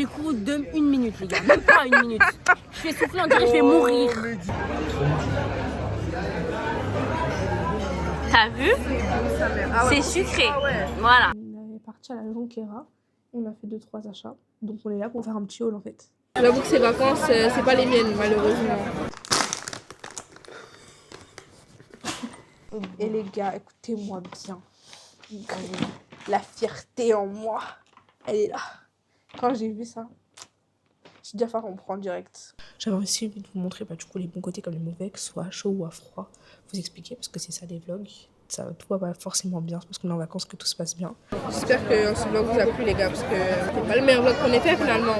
J'écoute de 1 minute les gars, même pas 1 minute. Je fais souffler, on dirait que je vais mourir. T'as vu? C'est sucré. Voilà. On est parti à la Jonquera. On a fait 2-3 achats. Donc on est là pour faire un petit haul en fait. J'avoue que ces vacances, c'est pas les miennes malheureusement. Et les gars, écoutez-moi bien. La fierté en moi, elle est là. Quand j'ai vu ça, j'ai dit à Farah, on prend direct. J'avais aussi envie de vous montrer du coup les bons côtés comme les mauvais, que ce soit à chaud ou à froid. Vous expliquer parce que c'est ça les vlogs. Ça, tout va pas forcément bien, parce qu'on est en vacances que tout se passe bien. J'espère que ce vlog vous a plu les gars, parce que c'est pas le meilleur vlog qu'on ait fait finalement.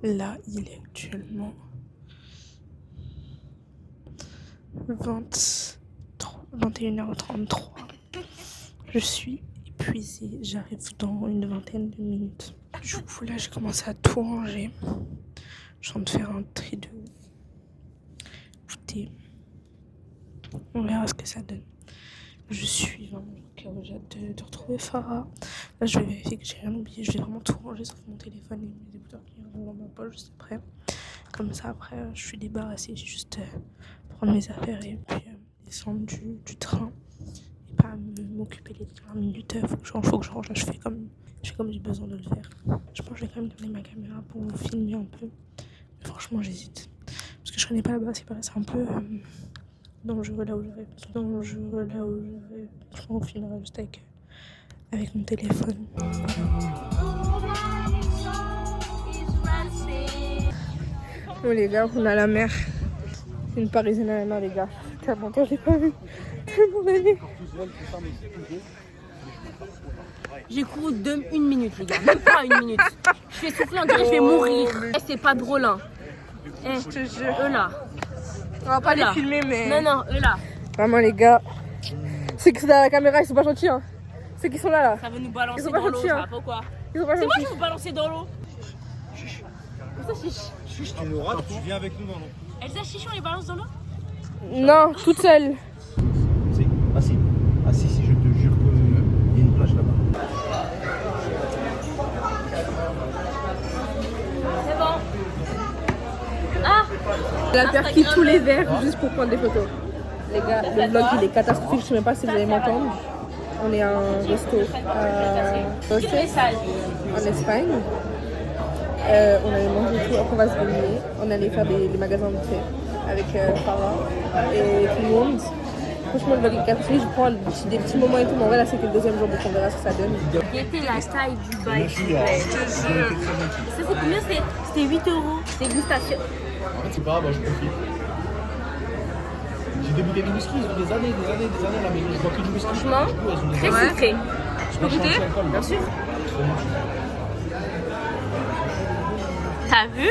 Là, il est actuellement 21h33. Je suis épuisée. J'arrive dans une vingtaine de minutes. Du coup, là, j'ai commencé à tout ranger. Je suis en train de faire un tri de... Écoutez, on verra ce que ça donne. Je suis vraiment j'ai hâte de retrouver Farah. Là, je vais vérifier que j'ai rien oublié. Je vais vraiment tout ranger sauf mon téléphone et mes écouteurs qui sont dans ma poche juste après. Comme ça, après, je suis débarrassée. J'ai juste prendre mes affaires et puis descendre du train. Et pas m'occuper les 20 minutes. Faut que je range. Là, je fais comme j'ai besoin de le faire. Je pense que je vais quand même donner ma caméra pour vous filmer un peu. Mais franchement, j'hésite. Parce que je connais pas là-bas. C'est un peu... dangereux là où je vais. Je m'en filmerai juste avec mon téléphone. Bon les gars, on a la mer. Une Parisienne à la mer les gars. Tellement longtemps je l'ai pas vu. Tellement d'années. J'écoute de 1 minute les gars, même pas 1 minute. Je fais souffler, on dirait que je vais mourir. C'est pas drôle hein. Je te jure. Eux là. On va pas les filmer mais... Non, eux là. Vraiment les gars, ceux qui sont dans la caméra ils sont pas gentils hein. Ceux qui sont là. Ça veut nous balancer ils sont pas dans l'eau, gentils, ça hein. va pas quoi. Ils sont pas C'est gentils. moi qui vous balancer dans l'eau. Chiche, tu nous rates, tu viens avec nous dans l'eau. Elsa Chiche, on les balance dans l'eau? Non, toute seule. Ah si, je te jure qu'il y a une plage là-bas. C'est bon. Ah, Elle a perquis tous les verres juste pour prendre des photos. Les gars, le vlog il est catastrophique, je sais même pas si vous allez m'entendre. On est à un resto en Espagne. On allait manger tout, après on va se baigner. On allait faire les magasins de thé avec Farah et tout le monde. Franchement, le vlog est catastrophique, je prends des petits moments et tout, mais en vrai là c'était le deuxième jour donc on verra ce que ça donne. guettez la taille du bail, s'il vous plaît. Je te jure. Ça c'est combien? C'était 8 €. Dégustation. C'est pas grave, je profite. J'ai des bouteilles de whisky, ils ont des années là, mais je bois que du whisky. Franchement, très sucré. Je peux goûter? Bien sûr. T'as vu?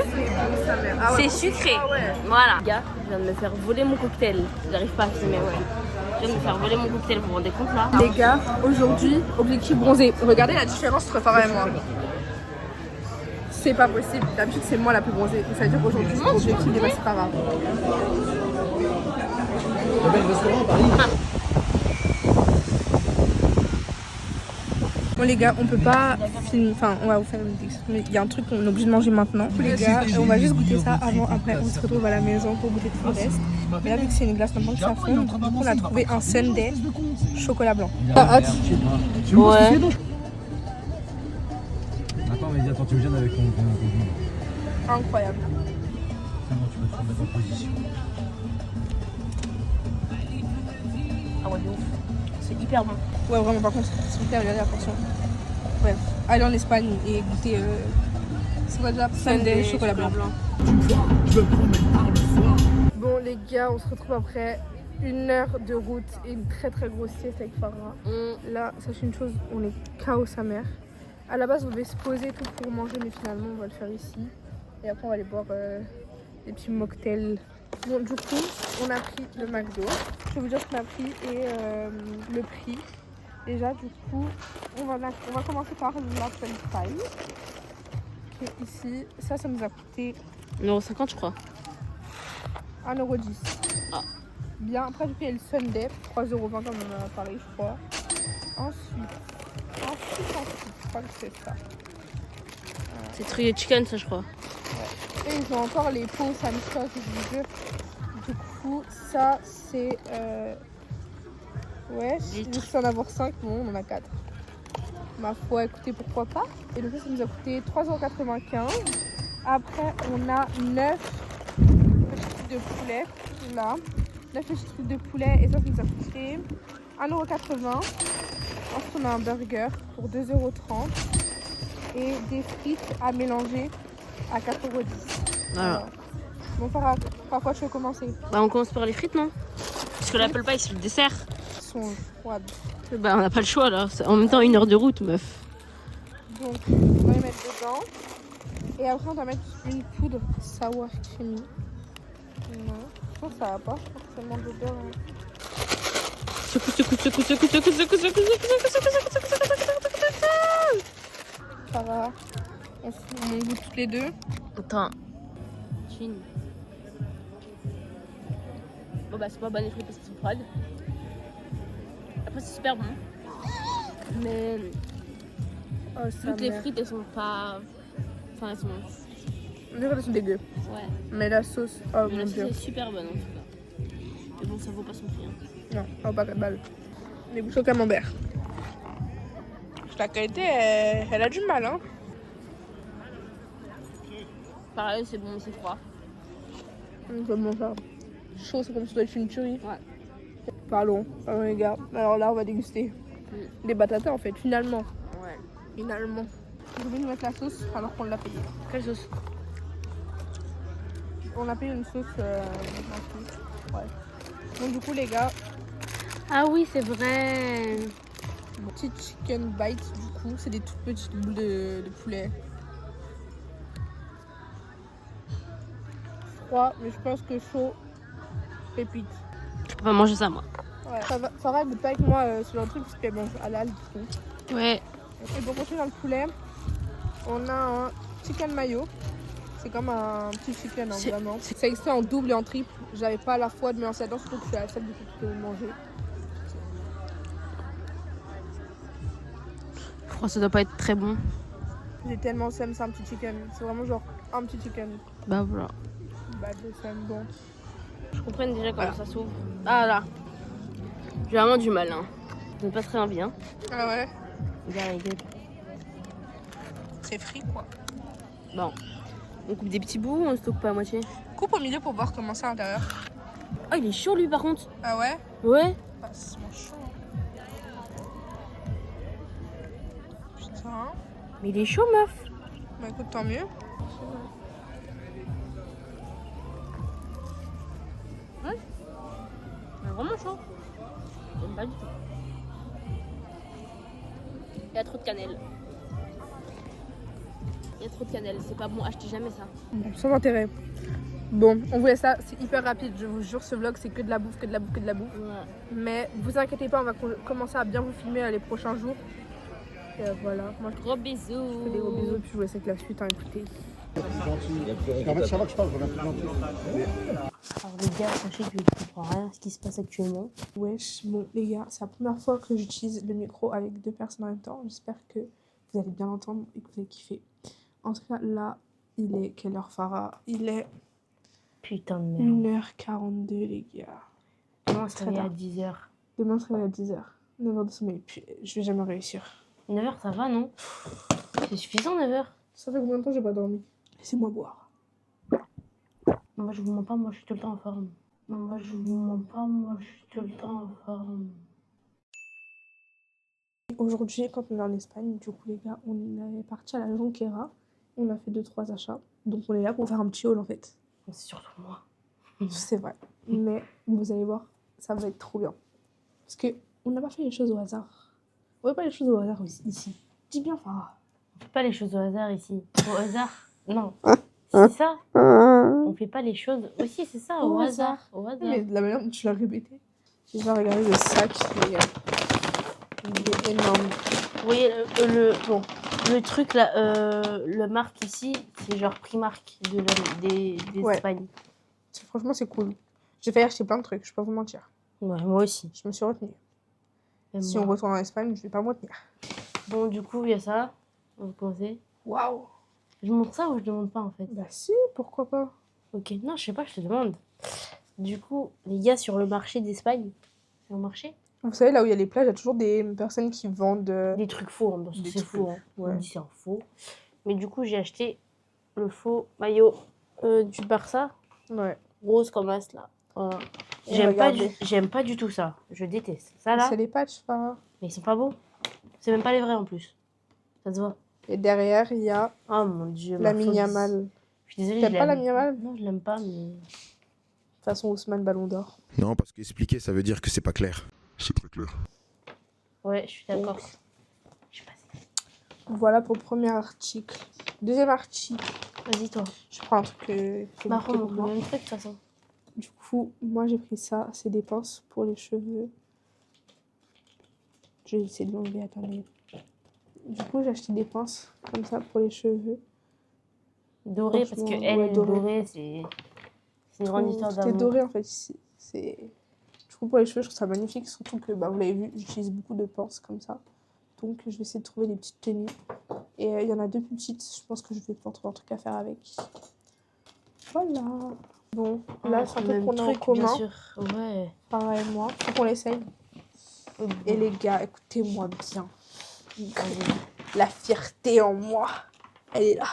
C'est sucré. Voilà. Les gars, je viens de me faire voler mon cocktail. J'arrive pas à filmer, ouais. Je viens de me faire voler mon cocktail, vous vous rendez compte là? Les gars, aujourd'hui, objectif bronzé. Regardez la différence entre Farah et moi. C'est pas possible. D'habitude, c'est moi la plus bronzée. Ça veut dire qu'aujourd'hui, c'est objectif dépasser Farah. Bon les gars, on peut pas filmer, enfin on va vous faire une vidéo, mais il y a un truc qu'on est obligé de manger maintenant. Les gars, on va juste goûter ça avant, après on se retrouve à la maison pour goûter tout le reste. Mais là vu que c'est une glace normalement que ça fond, du coup on a trouvé un sundae chocolat blanc. T'as hâte? Ouais. Attends, mais attends, tu me gênes avec ton Incroyable. Comment tu peux te remettre en position? Ah ouais, de ouf. C'est hyper bon. Ouais vraiment par contre, c'est hyper, regardez la portion. Bref, aller en Espagne et goûter c'est quoi déjà Sundae chocolat blanc. Bon les gars, on se retrouve après 1 heure de route et une très très grosse sieste avec Farah. Là, sachez une chose, on est KO sa mère. À la base, on devait se poser tout pour manger, mais finalement, on va le faire ici. Et après, on va aller boire des petits mocktails. Bon, du coup, on a pris le McDo. Je vais vous dire ce qu'on a pris et le prix. Déjà, du coup, on va commencer par l'apple pie. Qui est ici. Ça nous a coûté 1,50 € je crois. 1,10 €. Ah. Bien, après, du coup, il y a le Sundae, 3,20 € comme on en a parlé, je crois. Ensuite, je crois que c'est ça. C'est trio chicken, ça, je crois. Ouais. Et ils ont encore les pots Samsung, je vous jure. Du coup, ça, c'est... Ouais, juste en avoir 5, bon, on en a 4. Ma foi, écoutez, pourquoi pas. Et donc ça nous a coûté 3,95 €. Après, on a 9 petits trucs de poulet, là. 9 petits trucs de poulet, et ça nous a coûté 1,80 €. Ensuite, on a un burger pour 2,30 € et des frites à mélanger à 4,10 €. Voilà. Bon, par quoi tu veux commencer? Bah, on commence par les frites, non? Parce que l'apple pie, c'est le dessert. Elles sont froides. Bah, on n'a pas le choix, là. C'est en même temps 1 heure de route, meuf. Donc, on va les mettre dedans. Et après, on va mettre une poudre sour creamy. Non, je pense que ça va pas. Je pense que ça manque de beurre. Ça va. On goûte toutes les deux. Attends. Chine. Bon, bah, c'est pas bon les frites parce qu'elles sont froides. Après, c'est super bon. Mais toutes les frites, elles sont pas. Enfin, elles sont. Les frites sont dégueu. Ouais. Mais la sauce, oh Mais mon la dieu. sauce est super bonne en tout cas. Mais bon, ça vaut pas son prix. Hein. Non, ça vaut pas 4 balles. Les bouchées au camembert. La qualité, elle a du mal, hein. Pareil, c'est bon, mais c'est froid. Comment ça? Chaud, c'est comme si ça doit être une tuerie. Ouais. Pardon, les gars. Alors là, on va déguster des batatas en fait, finalement. Ouais. Finalement. Je vais nous mettre la sauce alors qu'on l'a payé. Quelle sauce? On a payé une sauce. Ouais. Donc, du coup, les gars, Ah oui, c'est vrai. petit chicken bite, du coup, c'est des toutes petites boules de poulet. Froid, mais je pense que chaud, pépite. On va manger ça, moi. Ouais. Farah goûte pas avec moi sur un truc parce qu'elle mange halal, du coup. Ouais. Et pour continuer dans le poulet, on a un chicken mayo. C'est comme un petit chicken, hein, vraiment. Ça existe en double et en triple. J'avais pas la foi de me lancer dedans, surtout que je suis la seule du coup qui peut manger. Je crois que ça doit pas être très bon. J'ai tellement seum, c'est un petit chicken. C'est vraiment genre un petit chicken. Bah voilà. Bah, je seum, bon. Je comprends déjà comment ça s'ouvre. Ah là. J'ai vraiment du mal. Hein. Je n'ai pas très envie. Hein. Ah ouais? Regarde les gueules. C'est frit, quoi. Bon. On coupe des petits bouts ou on se coupe pas à moitié? Coupe au milieu pour voir comment c'est à l'intérieur. Ah, il est chaud lui par contre. Ah ouais? Ouais. Ah, c'est mon chaud. Putain. Mais il est chaud, meuf. Bah écoute, tant mieux. Ouais. Il est vraiment chaud. J'aime pas du tout. Il y a trop de cannelle. Il y a trop de cannelle. C'est pas bon. Achetez jamais ça. Bon, sans intérêt. Bon, on voulait ça, c'est hyper rapide, je vous jure, ce vlog c'est que de la bouffe, que de la bouffe, que de la bouffe. Ouais. Mais vous inquiétez pas, on va commencer à bien vous filmer les prochains jours. Et voilà, moi je Gros bisous. vous fais des gros bisous, puis je vous laisse avec la suite, hein, écoutez. En fait, ça va que je parle, je reviens plus gentil. Alors les gars, sachez que je comprends rien à ce qui se passe actuellement. Wesh, bon les gars, c'est la première fois que j'utilise le micro avec 2 personnes en même temps. J'espère que vous allez bien entendre et que vous allez kiffer. En tout cas, là, il est quelle heure, Farah? Il est Putain de merde. 1h42 les gars. Demain, ça à 10h. Demain, je réveille à 10h. 9h de sommeil, puis je vais jamais réussir. 9h, ça va, non? C'est suffisant, 9h. Ça fait combien de temps que j'ai pas dormi? Laissez-moi boire. Moi, je vous mens pas, moi, je suis tout le temps en forme. Moi, je vous mens pas, moi, je suis tout le temps en forme. Aujourd'hui, quand on est en Espagne, du coup, les gars, on est parti à la Jonquera. On a fait 2-3 achats. Donc, on est là pour faire un petit haul, en fait. C'est surtout moi. C'est vrai. Mais vous allez voir, ça va être trop bien. Parce qu'on n'a pas fait les choses au hasard. On fait pas les choses au hasard ici. Dis bien, Farah. On fait pas les choses au hasard ici. Au hasard? Non. C'est ça. On fait pas les choses aussi, c'est ça, au hasard. Au hasard. Mais de la manière dont tu l'as répété. Je vais regarder le sac, les gars. Il est énorme. Vous voyez le truc là, le marque ici, c'est genre Primark d'Espagne. Franchement, c'est cool. J'ai failli acheter plein de trucs, je peux pas vous mentir. Ouais, moi aussi. Je me suis retenue. Et Si moi. on retourne en Espagne, je vais pas me retenir. Bon, du coup, il y a ça. Vous pensez? Waouh! Je montre ça ou je demande pas en fait? Bah si, pourquoi pas? Ok, non, je sais pas, je te demande. Du coup, les gars, sur le marché d'Espagne, c'est un marché? Vous savez, là où il y a les plages, il y a toujours des personnes qui vendent... Des trucs faux, hein, parce que Des c'est trucs, faux. Hein. ouais. On dit c'est un faux. Mais du coup, j'ai acheté le faux maillot du Barça, Ouais. rose comme as là. Voilà. Et J'aime pas du tout ça. Je déteste. Ça là, C'est les patchs, Farah. mais ils sont pas beaux. C'est même pas les vrais en plus. Ça se voit. Et derrière, il y a Oh mon dieu. la ma phobie. Yamal. Je suis désolée. T'aimes je pas la l'aime. Yamal? Non, je l'aime pas, mais. De toute façon, Ousmane Ballon d'Or. Non, parce qu'expliquer, ça veut dire que c'est pas clair. C'est très clair. Ouais, je suis d'accord. Donc, Je suis passée. voilà pour le premier article. Deuxième article. Vas-y, toi. Je prends un truc que Bah, on pour montre le moi. même truc de toute façon. Du coup, moi j'ai pris ça, c'est des pinces pour les cheveux. Je vais essayer de l'enlever, attendez. Du coup, j'ai acheté des pinces comme ça pour les cheveux. Doré, parce que Franchement, elle, ouais, doré. dorée, c'est une grande histoire Tout est d'amour. doré en fait ici. Du coup, pour les cheveux, je trouve ça magnifique. Surtout que, bah, vous l'avez vu, j'utilise beaucoup de pinces comme ça. Donc, je vais essayer de trouver des petites tenues. Et il y en a deux plus petites. Je pense que je vais pouvoir trouver un truc à faire avec. Voilà. Bon, là, c'est un truc Même qu'on a en truc, commun. bien sûr. Ouais. Farah et moi. Faut qu'on l'essaye. Et les gars, écoutez-moi bien. La fierté en moi, elle est là.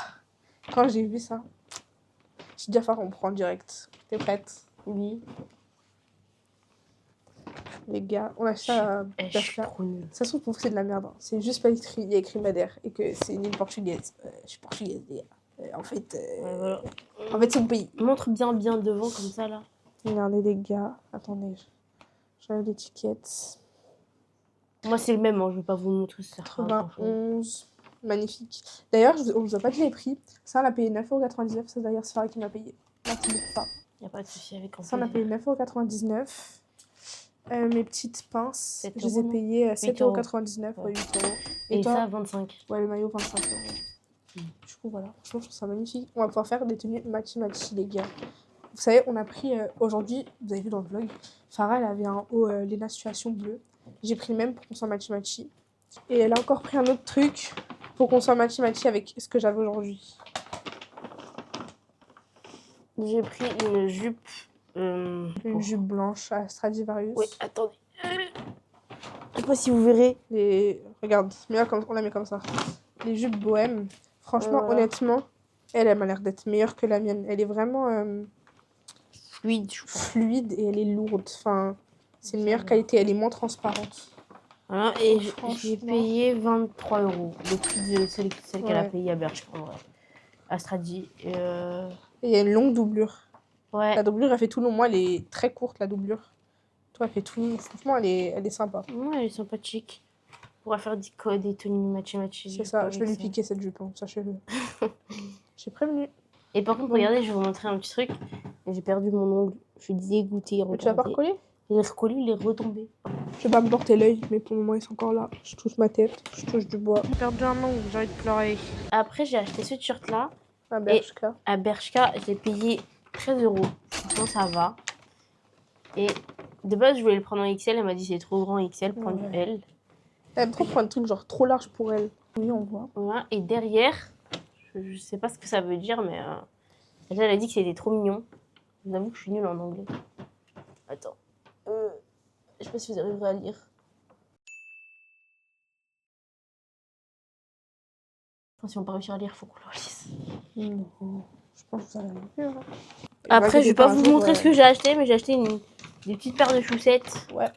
Quand j'ai vu ça, j'ai dit à Farah, on prend direct. T'es prête? Oui. Les gars, on a acheté à Je suis Bershka. trop nulle. Ça se trouve pour vous, c'est de la merde. Hein. C'est juste pas écrit, il y a écrit Madère et que c'est une île portugaise. Je suis portugaise, les gars. En fait, Ouais, voilà. c'est mon pays. Montre bien devant comme ça là. Regardez les gars, attendez, j'enlève l'étiquette. Moi c'est le même, hein. Je vais pas vous montrer ça. 91, magnifique. D'ailleurs, on vous a pas dit les prix. Ça, on a payé 9,99 €. Ça, d'ailleurs, c'est Farah qui m'a payé. Merci beaucoup, Farah. Y a pas de souci avec Ça, on a payé 9,99 €. Mes petites pinces, 7 je les ai €, payées 7,99 €, Ouais. 8 €. Et toi? ça 25. Ouais, le maillot, 25 €. Du coup, voilà. Franchement, je trouve ça magnifique. On va pouvoir faire des tenues matchy-matchy, les gars. Vous savez, on a pris aujourd'hui, vous avez vu dans le vlog, Farah, elle avait un haut Léna Situation bleu. J'ai pris le même pour qu'on soit matchy-matchy. Et elle a encore pris un autre truc pour qu'on soit matchy-matchy avec ce que j'avais aujourd'hui. J'ai pris une jupe. Une jupe blanche à Stradivarius. Oui, attendez. Je sais pas si vous verrez. Regarde, on la met comme ça. Les jupes bohème, franchement, Voilà. honnêtement, elle m'a l'air d'être meilleure que la mienne. Elle est vraiment Fluide, je crois. fluide et elle est lourde. Enfin, c'est une meilleure qualité. Elle est moins transparente. Voilà, et j'ai Franchement. payé 23 €. Le prix de celle qu'elle a Ouais. payé à Bershka en vrai. À Stradi. Et il y a une longue doublure. Ouais. La doublure, elle fait tout long. Moi, elle est très courte, la doublure. Toi, elle fait tout long. Franchement, elle est sympa. Ouais, elle est sympathique. On pourra faire des tenues matchy. C'est ça, je vais lui piquer cette jupe, hein, sachez-le. J'ai prévenu. Et par contre, Bon. regardez, je vais vous montrer un petit truc. J'ai perdu mon ongle. Je suis dégoûtée. Tu vas pas recoller? Il est recollé, il est retombé. Je vais pas me porter l'œil, mais pour le moment, ils sont encore là. Je touche ma tête, je touche du bois. J'ai perdu un ongle, j'ai envie de pleurer. Après, j'ai acheté ce t-shirt-là. À Bershka. À Bershka, j'ai payé 13 €. Franchement, ça va. Et de base, je voulais le prendre en XL. Elle m'a dit c'est trop grand XL, prends du Ouais. L. Elle aime trop prendre un truc genre trop large pour elle. Oui, on voit. Voilà. Et derrière, je sais pas ce que ça veut dire, mais elle a dit que c'était trop mignon. Je vous avoue que je suis nulle en anglais. Attends. Je sais pas si vous arriverez à lire. Enfin, si on peut réussir à lire, faut qu'on le relise. Non, je pense que ça va aller mieux. Hein. Après, je vais pas vous montrer ce que j'ai acheté, mais j'ai acheté des petites paires de chaussettes. Ouais.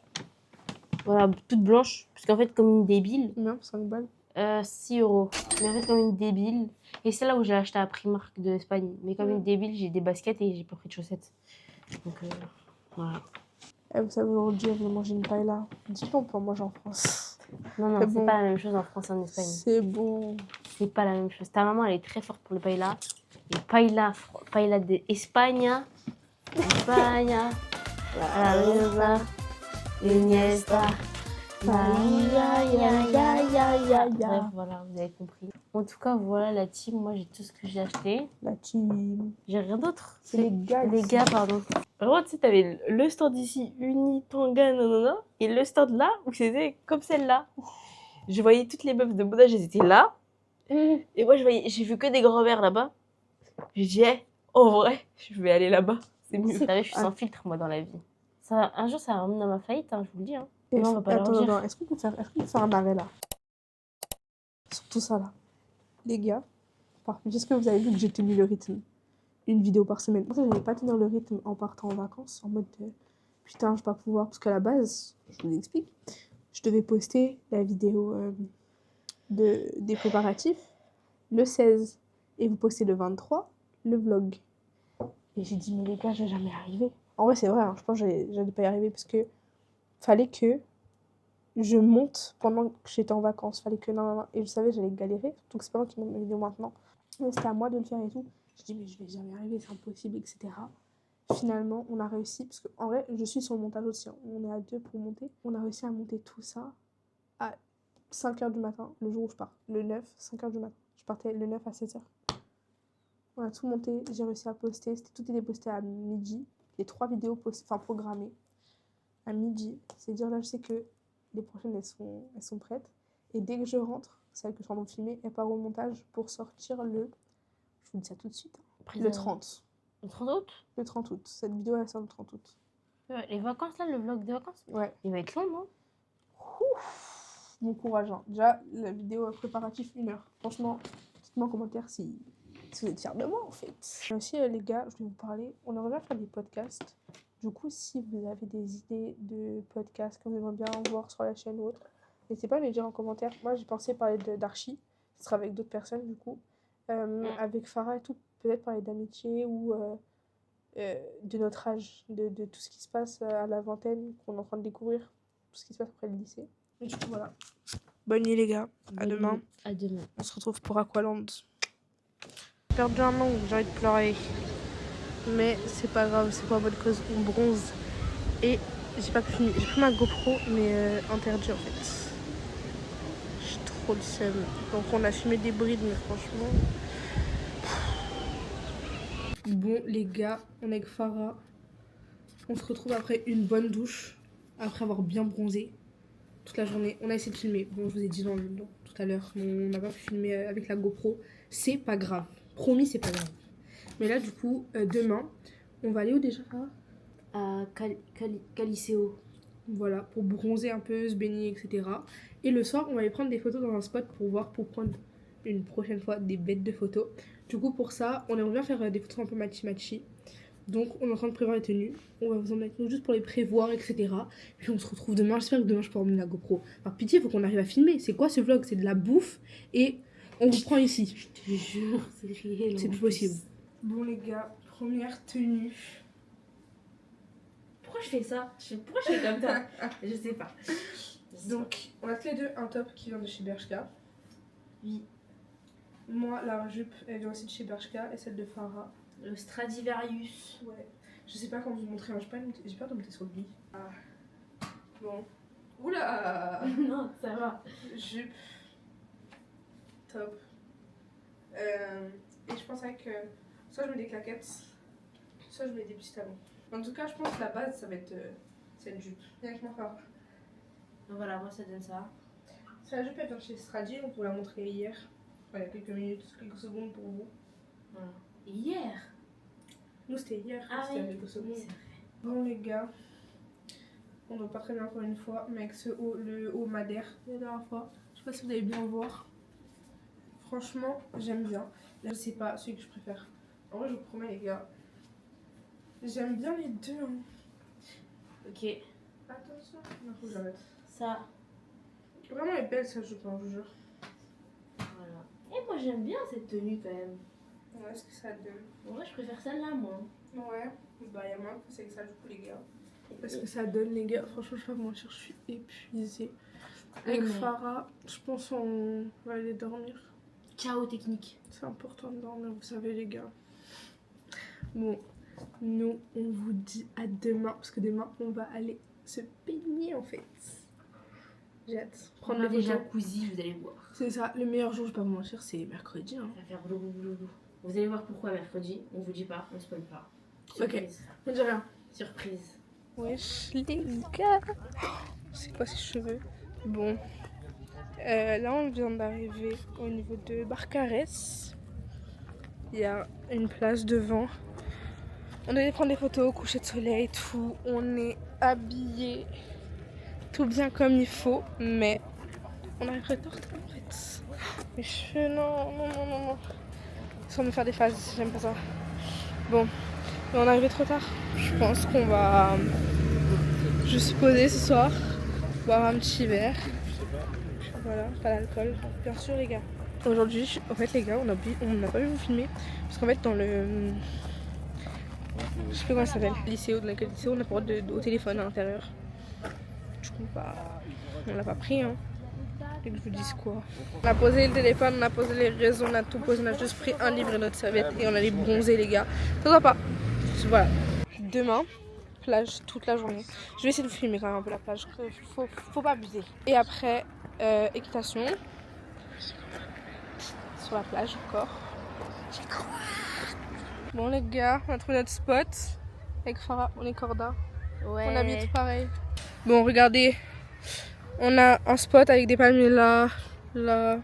Voilà, toute blanche. Parce qu'en fait, comme une débile, Combien? 5 balles. 6 euros. Mais en fait, comme une débile. Et c'est là où j'ai acheté à Primark de Espagne. Mais comme une débile, j'ai des baskets et j'ai pas pris de chaussettes. Donc, voilà. Eh, vous savez, aujourd'hui, elle veut manger une paella. Dis-le, on peut en manger en France. Non, C'est c'est bon. pas la même chose en France et en Espagne. C'est bon. C'est pas la même chose. Ta maman, elle est très forte pour le paella. Et paella de Espagne. Espagne. La Rosa. Iniesta. Bref, voilà, vous avez compris. En tout cas, voilà la team. Moi, j'ai tout ce que j'ai acheté. La team. J'ai rien d'autre. C'est les gars. Les gars, pardon. Vraiment, tu sais, t'avais le stand ici, Uni, Tanga, nanana, et le stand là, où c'était comme celle-là. Je voyais toutes les meufs de mon âge, elles étaient là. Et moi, j'ai vu que des grands-mères là-bas. J'ai dit, en vrai, je vais aller là-bas. C'est mieux. Vous savez, je suis sans filtre, moi, dans la vie. Un jour, ça va ramener à ma faillite, hein, je vous le dis. Hein. Et Non, on va pas leur dire. Est-ce qu'on peut faire un arrêt là? Sur tout ça là. Les gars, est-ce que vous avez vu que j'ai tenu le rythme? Une vidéo par semaine. Moi, je n'allais pas tenir le rythme en partant en vacances, en mode putain, je vais pas pouvoir. Parce qu'à la base, je vous explique, je devais poster la vidéo des préparatifs le 16. Et vous postez le 23, le vlog. Et j'ai dit, mais les gars, je vais jamais y arriver. En vrai, c'est vrai, hein, je pense que j'allais pas y arriver parce que fallait que je monte pendant que j'étais en vacances. Fallait que non. Et je savais j'allais galérer. Surtout que c'est pas moi qui monte mes vidéos maintenant. Mais c'était à moi de le faire et tout. Je dis, mais je vais jamais y arriver, c'est impossible, etc. Finalement, on a réussi. Parce qu'en vrai, je suis sur le montage aussi. Hein. On est à 2 pour monter. On a réussi à monter tout ça à 5h du matin, le jour où je pars. Le 9, 5h du matin. Je partais le 9 à 7h. On a tout monté. J'ai réussi à poster. Tout était posté à midi. Les 3 vidéos programmées à midi. C'est dire là, je sais que les prochaines, elles sont prêtes. Et dès que je rentre, celle que je suis en train de filmer, elle part au montage pour sortir le... Je vous dis ça tout de suite. Le 30. Le 30 août? Le 30 août. Cette vidéo, elle sort le 30 août. Les vacances, là, le vlog des vacances? Ouais. Il va être long, non? Bon courage. Hein. Déjà, la vidéo préparatif, 1 heure. Franchement, dites-moi en commentaire si vous êtes fiers de moi, en fait. Et aussi, les gars, je vais vous parler. On aimerait bien faire des podcasts. Du coup, si vous avez des idées de podcasts que vous aimeriez bien voir sur la chaîne ou autre, n'hésitez pas à me les dire en commentaire. Moi, j'ai pensé parler d'Archie. Ce sera avec d'autres personnes, du coup. Avec Farah et tout, peut-être parler d'amitié ou de notre âge, de tout ce qui se passe à la vingtaine, qu'on est en train de découvrir, tout ce qui se passe après le lycée. Et du coup, voilà. Bonne nuit, les gars. À demain. À demain. On se retrouve pour Aqualand. J'ai perdu un ongle, j'ai envie de pleurer. Mais c'est pas grave, c'est pas bonne cause, on bronze. Et j'ai pas pu finir. J'ai pris ma GoPro, mais interdit en fait. J'ai trop le seum. Donc on a fumé des brides, mais franchement. Bon, les gars, on est avec Farah. On se retrouve après une bonne douche, après avoir bien bronzé toute la journée. On a essayé de filmer. Bon, je vous ai dit non tout à l'heure, on n'a pas pu filmer avec la GoPro. C'est pas grave. Promis, c'est pas grave. Mais là, du coup, demain, on va aller où déjà? À Caliceo. Voilà, pour bronzer un peu, se baigner, etc. Et le soir, on va aller prendre des photos dans un spot pour prendre une prochaine fois des bêtes de photos. Du coup, pour ça, on aimerait bien faire des photos un peu matchy. Donc, on est en train de prévoir les tenues. On va vous emmener avec nous juste pour les prévoir, etc. Puis on se retrouve demain. J'espère que demain, je pourrai emmener la GoPro. Par pitié, il faut qu'on arrive à filmer. C'est quoi ce vlog? C'est de la bouffe. Et on vous prend ici. Je te jure, c'est réel. C'est plus possible. Bon, les gars, première tenue. Pourquoi je fais ça? Pourquoi je fais comme ça? Je sais pas. Donc, on a tous les deux un top qui vient de chez Bershka. Oui. Moi, la jupe, elle vient aussi de chez Bershka et celle de Farah. Le Stradivarius. Ouais. Je sais pas comment vous montrer, hein. J'ai peur de monter sur le lit. Ah. Bon. Oula. Non, ça va. Jupe. Top. Et je pensais que soit je mets des claquettes, soit je mets des petits talons. En tout cas, je pense que la base, ça va être cette jupe. Viens avec moi, Farah. Donc voilà, moi ça donne ça. C'est la jupe, elle vient chez Stradi, on vous l'a montré hier. Enfin, il y a quelques minutes, quelques secondes pour vous. Voilà. Hier? Nous, c'était hier, Ah c'était oui. il y a quelques secondes. Bon, les gars, on doit pas très bien encore une fois, mais avec ce haut, le haut madère, la dernière fois. Je sais pas si vous allez bien le voir. Franchement, j'aime bien. Je sais pas, celui que je préfère. En vrai, je vous promets, les gars. J'aime bien les deux. Hein. Ok. Attention. Non, faut que j'arrête. Ça. Vraiment, elle est belle, ça, je pense, je jure. Voilà. Et moi, j'aime bien cette tenue quand même. Ouais, est-ce que ça donne? En vrai, je préfère celle-là, moi. Ouais. Bah, il y a moins que c'est que ça, du coup, les gars. Est-ce que ça donne, les gars? Franchement, je sais pas comment dire, je suis épuisée. Avec mais- Farah, je pense on va aller dormir. Chaos technique. C'est important de dormir, vous savez, les gars. Bon, nous, on vous dit à demain, parce que demain, on va aller se baigner, en fait. J'ai hâte. On a des jacuzzi, vous allez voir. C'est ça, le meilleur jour, je vais pas vous mentir, c'est mercredi. Hein. Ça va faire boulou, boulou, boulou. Vous allez voir pourquoi mercredi. On vous dit pas, on spoil pas. Surprise. On dit rien. Surprise. Wesh, les gars. C'est quoi ces cheveux? Bon. Là, on vient d'arriver au niveau de Barcarès. Il y a une place devant. On allait prendre des photos au coucher de soleil, tout. On est habillés tout bien comme il faut, mais on arrive très tard en fait. Mes cheveux, non. Sans me faire des phases, j'aime pas ça. Bon, mais on est arrivé trop tard. Je pense qu'on va juste se poser ce soir, boire un petit verre. Voilà, pas d'alcool, bien sûr les gars. Aujourd'hui, en fait les gars, on n'a pas pu vous filmer parce qu'en fait dans le... Je sais plus comment ça s'appelle. Lycée, dans lequel lycée, on n'a pas le droit au téléphone à l'intérieur. Du coup, bah, on l'a pas pris, hein. Et que je vous dise quoi. On a posé le téléphone, on a posé les réseaux, on a tout posé, on a juste pris un livre et notre serviette et on allait bronzer les gars. Ça va pas. Voilà. Demain, plage toute la journée. Je vais essayer de vous filmer quand même un peu la plage. Faut pas abuser. Et après, équitation. Sur la plage encore. J'y crois. Bon les gars, on a trouvé notre spot. Avec Farah, on est corda. Ouais. On habite pareil. Bon, regardez. On a un spot avec des palmiers là. Là,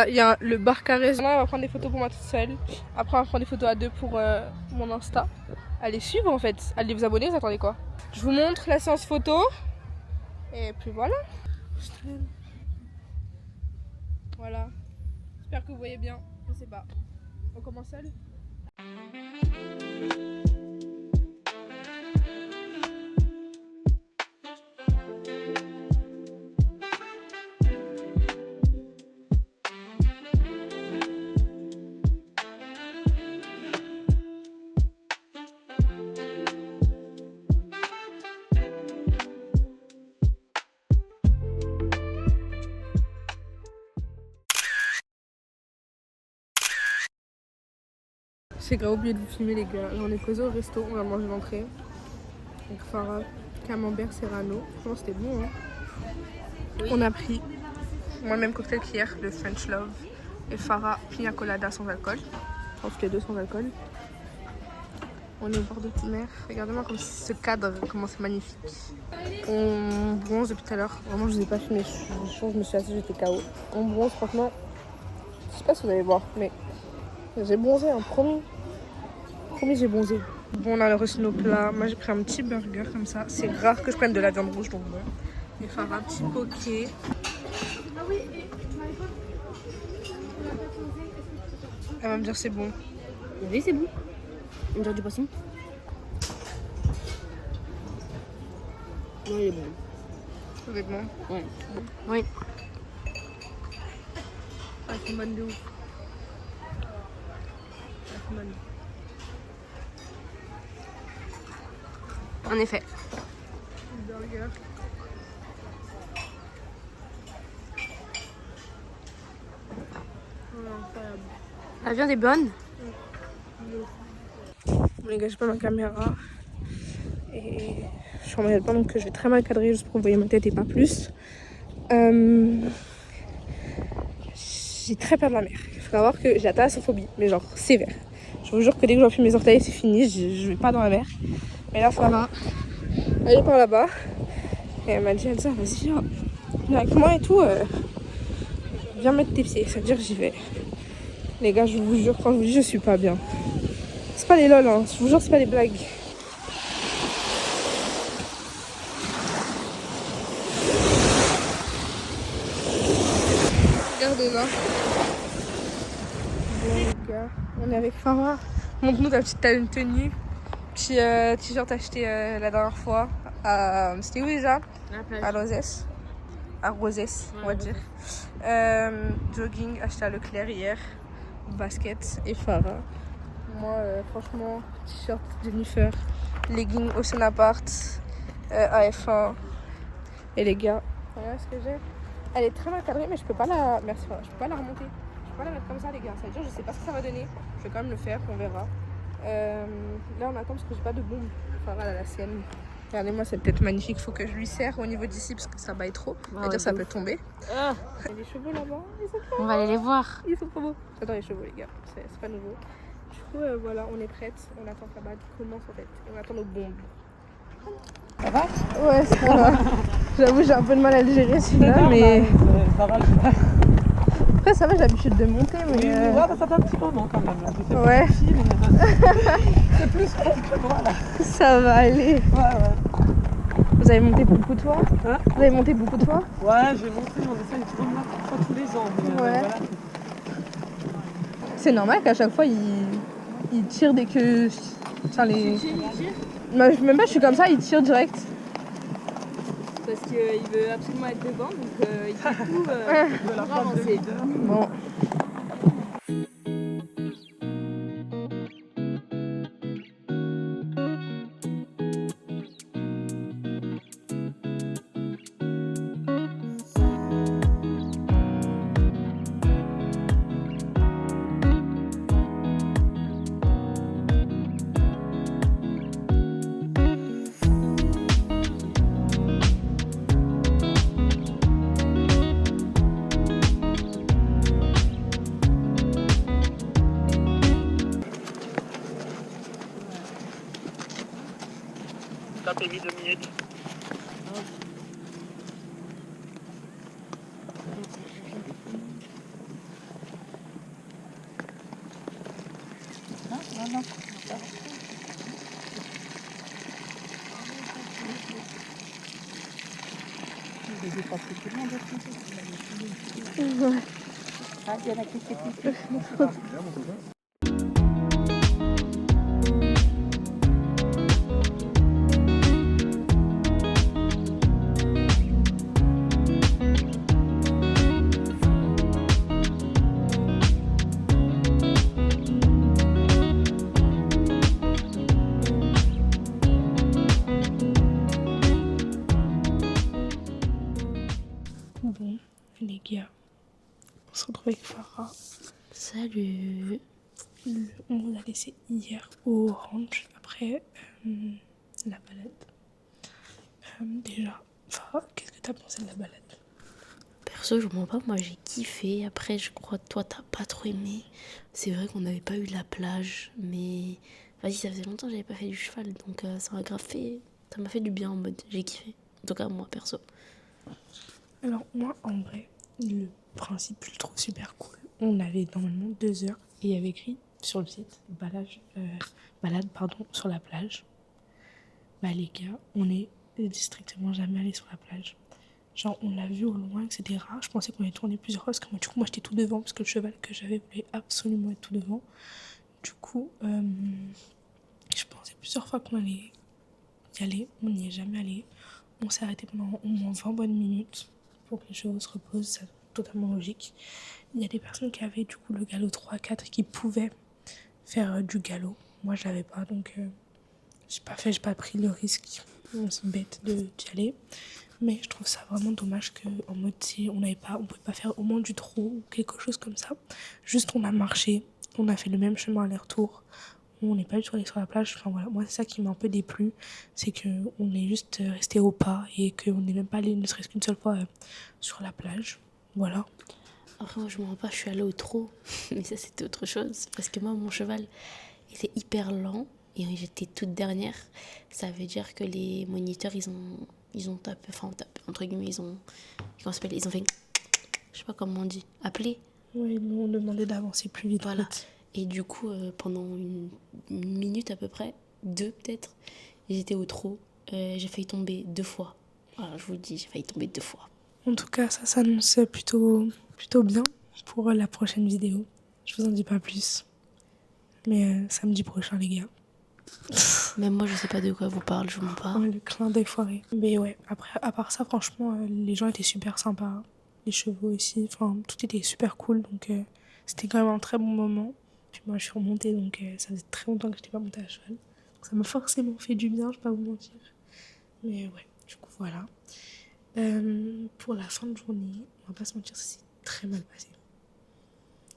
il y a le Barcarès. Là, on va prendre des photos pour moi toute seule. Après, on va prendre des photos à deux pour mon Insta. Allez suivre en fait. Allez vous abonner, vous attendez quoi? Je vous montre la séance photo. Et puis voilà. Je traîne. Voilà. J'espère que vous voyez bien. Je sais pas. On commence seul? J'ai grave oublié de vous filmer les gars. On est posé au resto, on a mangé l'entrée. Donc Farah, camembert serrano. Franchement c'était bon hein. Oui. On a pris moi-même cocktail qu'hier, le French Love. Et Farah, pina colada sans alcool. Enfin toutes les deux sans alcool. On est au bord de la mer. Regardez-moi comme ce cadre, comment c'est magnifique. On bronze depuis tout à l'heure. Vraiment je vous ai pas filmé. Je me suis assise, j'étais KO. On bronze franchement. Je sais pas si vous allez voir, mais j'ai bronzé, hein, promis. Promis, j'ai bronzé. Bon, on a reçu nos plats. Moi, j'ai pris un petit burger comme ça. C'est rare que je prenne de la viande rouge, donc bon. Et faire un petit poké. Elle va me dire c'est bon. Oui, c'est bon. On dirait du poisson. Non, il est bon. Honnêtement. Ouais. Oui. Ah, c'est bonne de ouf. En effet. Burger. Incroyable. La viande est bonne. Bon les gars, j'ai pas ma caméra. Et je suis en maillot de bain donc je vais très mal cadrer juste pour que vous voyez ma tête et pas plus. J'ai très peur de la mer. Il faut savoir que j'ai la thalassophobie, mais genre sévère. Je vous jure que dès que j'enfuis mes orteils, c'est fini, je vais pas dans la mer. Mais là, Farah, elle est par là-bas. Et elle m'a dit, Elsa, vas-y, viens avec moi et tout. Viens mettre tes pieds, ça veut dire que j'y vais. Les gars, je vous jure, quand je vous dis, je suis pas bien. C'est pas des lol, hein. Je vous jure, c'est pas des blagues. Regardez là. Bon les gars, on est avec Farah. Montre-nous ta petite tenue. Petit t-shirt acheté la dernière fois. C'était où déjà? À Lozès. à Rosès, on va dire. Jogging, acheté à Leclerc hier. Basket et Farah. Moi, franchement, t-shirt Jennifer, leggings Ocean Apart, AF1. Et les gars, regardez ce que j'ai. Elle est très mal cadrée, mais je peux pas la. Merci, Farah. Je peux pas la remonter. Je peux pas la mettre comme ça, les gars. Ça veut dire, je sais pas ce que ça va donner. Je vais quand même le faire, on verra. Là, on attend parce que j'ai pas de bombe. Farah, elle a la sienne. Regardez-moi, c'est peut-être magnifique. Faut que je lui serre au niveau d'ici parce que ça baille trop. C'est-à-dire, ça peut tomber. Ah. Il y a des chevaux là-bas. Ils sont trop On va aller les voir. Ils sont trop beaux. J'adore les chevaux, les gars. C'est pas nouveau. Du coup, voilà, on est prête. On attend que la balle commence en fait. Et on attend nos bombes. Ça va? Ouais, ça va. J'avoue, j'ai un peu de mal à le gérer celui-là, mais. Ça va, Après, ça va, j'ai l'habitude de monter, mais. ouais, bah, ça fait un petit moment quand même. Là. J'ai fait Ouais. plus petit, mais c'est plus proche que moi là. Ça va aller. Ouais. Vous avez monté beaucoup de fois? Hein? Vous avez monté beaucoup de fois? Ouais, j'ai monté, on essaye de prendre pas tous les ans. Mais, Ouais. voilà. C'est normal qu'à chaque fois, il tire dès que. Enfin, les. Il tire. Même pas, je suis comme ça, il tire direct. Parce qu'il veut absolument être devant, donc il fait tout De la pour place de avancer. leader. Bon. Tapez 2 minutes. Ah, il y en a qui s'écoutent. Bon, les gars, on se retrouve avec Farah. Salut. On nous a laissé hier au Orange après la balade. Déjà, Farah, qu'est-ce que t'as pensé de la balade? Perso, je mens pas, moi j'ai kiffé. Après, je crois que toi t'as pas trop aimé. C'est vrai qu'on n'avait pas eu la plage, mais vas-y, ça faisait longtemps que j'avais pas fait du cheval, donc ça m'a grave fait. Ça m'a fait du bien en mode j'ai kiffé. En tout cas, moi perso. Alors moi, en vrai, le principe, je le trouve super cool. On avait normalement 2 heures et il y avait écrit sur le site balade sur la plage. Bah les gars, on est strictement jamais allé sur la plage. Genre on l'a vu au loin, etc. Je pensais qu'on allait tourner plusieurs fois parce que moi j'étais tout devant parce que le cheval que j'avais voulait absolument être tout devant. Du coup, je pensais plusieurs fois qu'on allait y aller. On n'y est jamais allé. On s'est arrêté pendant au moins 20 bonnes minutes pour que les chevaux se reposent, c'est totalement logique. Il y a des personnes qui avaient du coup le galop 3-4 qui pouvaient faire du galop. Moi je l'avais pas, donc j'ai pas pris le risque. C'est bête d'y aller. Mais je trouve ça vraiment dommage qu'en mode si on pouvait pas faire au moins du trot ou quelque chose comme ça. Juste on a marché, on a fait le même chemin aller-retour. On n'est pas du tout allé sur la plage. Enfin voilà, moi c'est ça qui m'a un peu déplu, c'est qu'on est juste resté au pas et qu'on n'est même pas allé ne serait-ce qu'une seule fois sur la plage. Voilà. Après, moi je mens pas, je suis allée au trot, mais ça c'était autre chose. Parce que moi, mon cheval était hyper lent et j'étais toute dernière. Ça veut dire que les moniteurs ils ont tapé, entre guillemets, ils ont fait, je sais pas comment on dit, appelé. Oui, nous on demandait d'avancer plus vite. Voilà. En fait. Et du coup, pendant une minute à peu près, 2 peut-être, j'étais au trot. J'ai failli tomber 2 fois. Voilà, je vous le dis, j'ai failli tomber 2 fois. En tout cas, ça s'annonce plutôt bien pour la prochaine vidéo. Je vous en dis pas plus. Mais samedi prochain, les gars. Même moi, je sais pas de quoi vous parle, je vous parle. Ouais, le clin d'œil foiré. Mais ouais, après, à part ça, franchement, les gens étaient super sympas. Les chevaux aussi, enfin, tout était super cool. Donc, c'était quand même un très bon moment. Puis moi, je suis remontée, donc ça faisait très longtemps que je n'étais pas montée à cheval. Donc, ça m'a forcément fait du bien, je vais pas vous mentir. Mais ouais, du coup, voilà. Pour la fin de journée, on va pas se mentir, ça s'est très mal passé.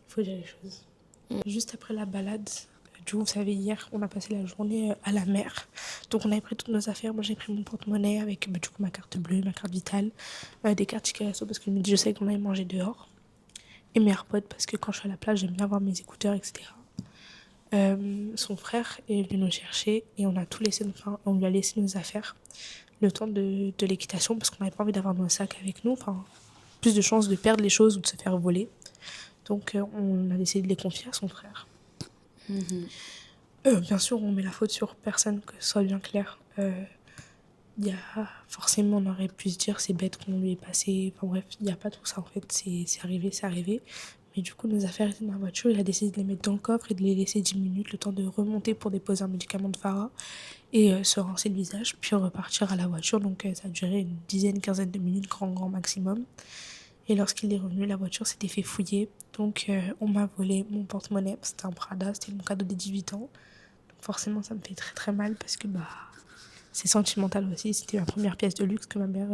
Il faut dire les choses. Juste après la balade, du coup, vous savez, hier, on a passé la journée à la mer. Donc, on avait pris toutes nos affaires. Moi, j'ai pris mon porte-monnaie avec du coup, ma carte bleue, ma carte vitale, des cartes tickets resto parce que je sais qu'on allait manger dehors. Et mes AirPods parce que quand je suis à la plage, j'aime bien avoir mes écouteurs, etc. Son frère est venu nous chercher et on a tout laissé, enfin, on lui a laissé nos affaires le temps de l'équitation parce qu'on n'avait pas envie d'avoir nos sacs avec nous. Enfin, plus de chances de perdre les choses ou de se faire voler. Donc, on a décidé de les confier à son frère. Bien sûr, on met la faute sur personne, que ce soit bien clair. Il y a forcément, on aurait pu se dire c'est bête qu'on lui ait passé. Enfin bref, il n'y a pas tout ça en fait. C'est arrivé, c'est arrivé. Mais du coup, nos affaires étaient dans la voiture. Il a décidé de les mettre dans le coffre et de les laisser 10 minutes, le temps de remonter pour déposer un médicament de Farah et se rincer le visage, puis repartir à la voiture. Donc ça a duré une dizaine, quinzaine de minutes, grand maximum. Et lorsqu'il est revenu, la voiture s'était fait fouiller. Donc on m'a volé mon porte-monnaie. C'était un Prada, c'était mon cadeau des 18 ans. Donc forcément, ça me fait très très mal parce que c'est sentimental aussi. C'était ma première pièce de luxe que ma mère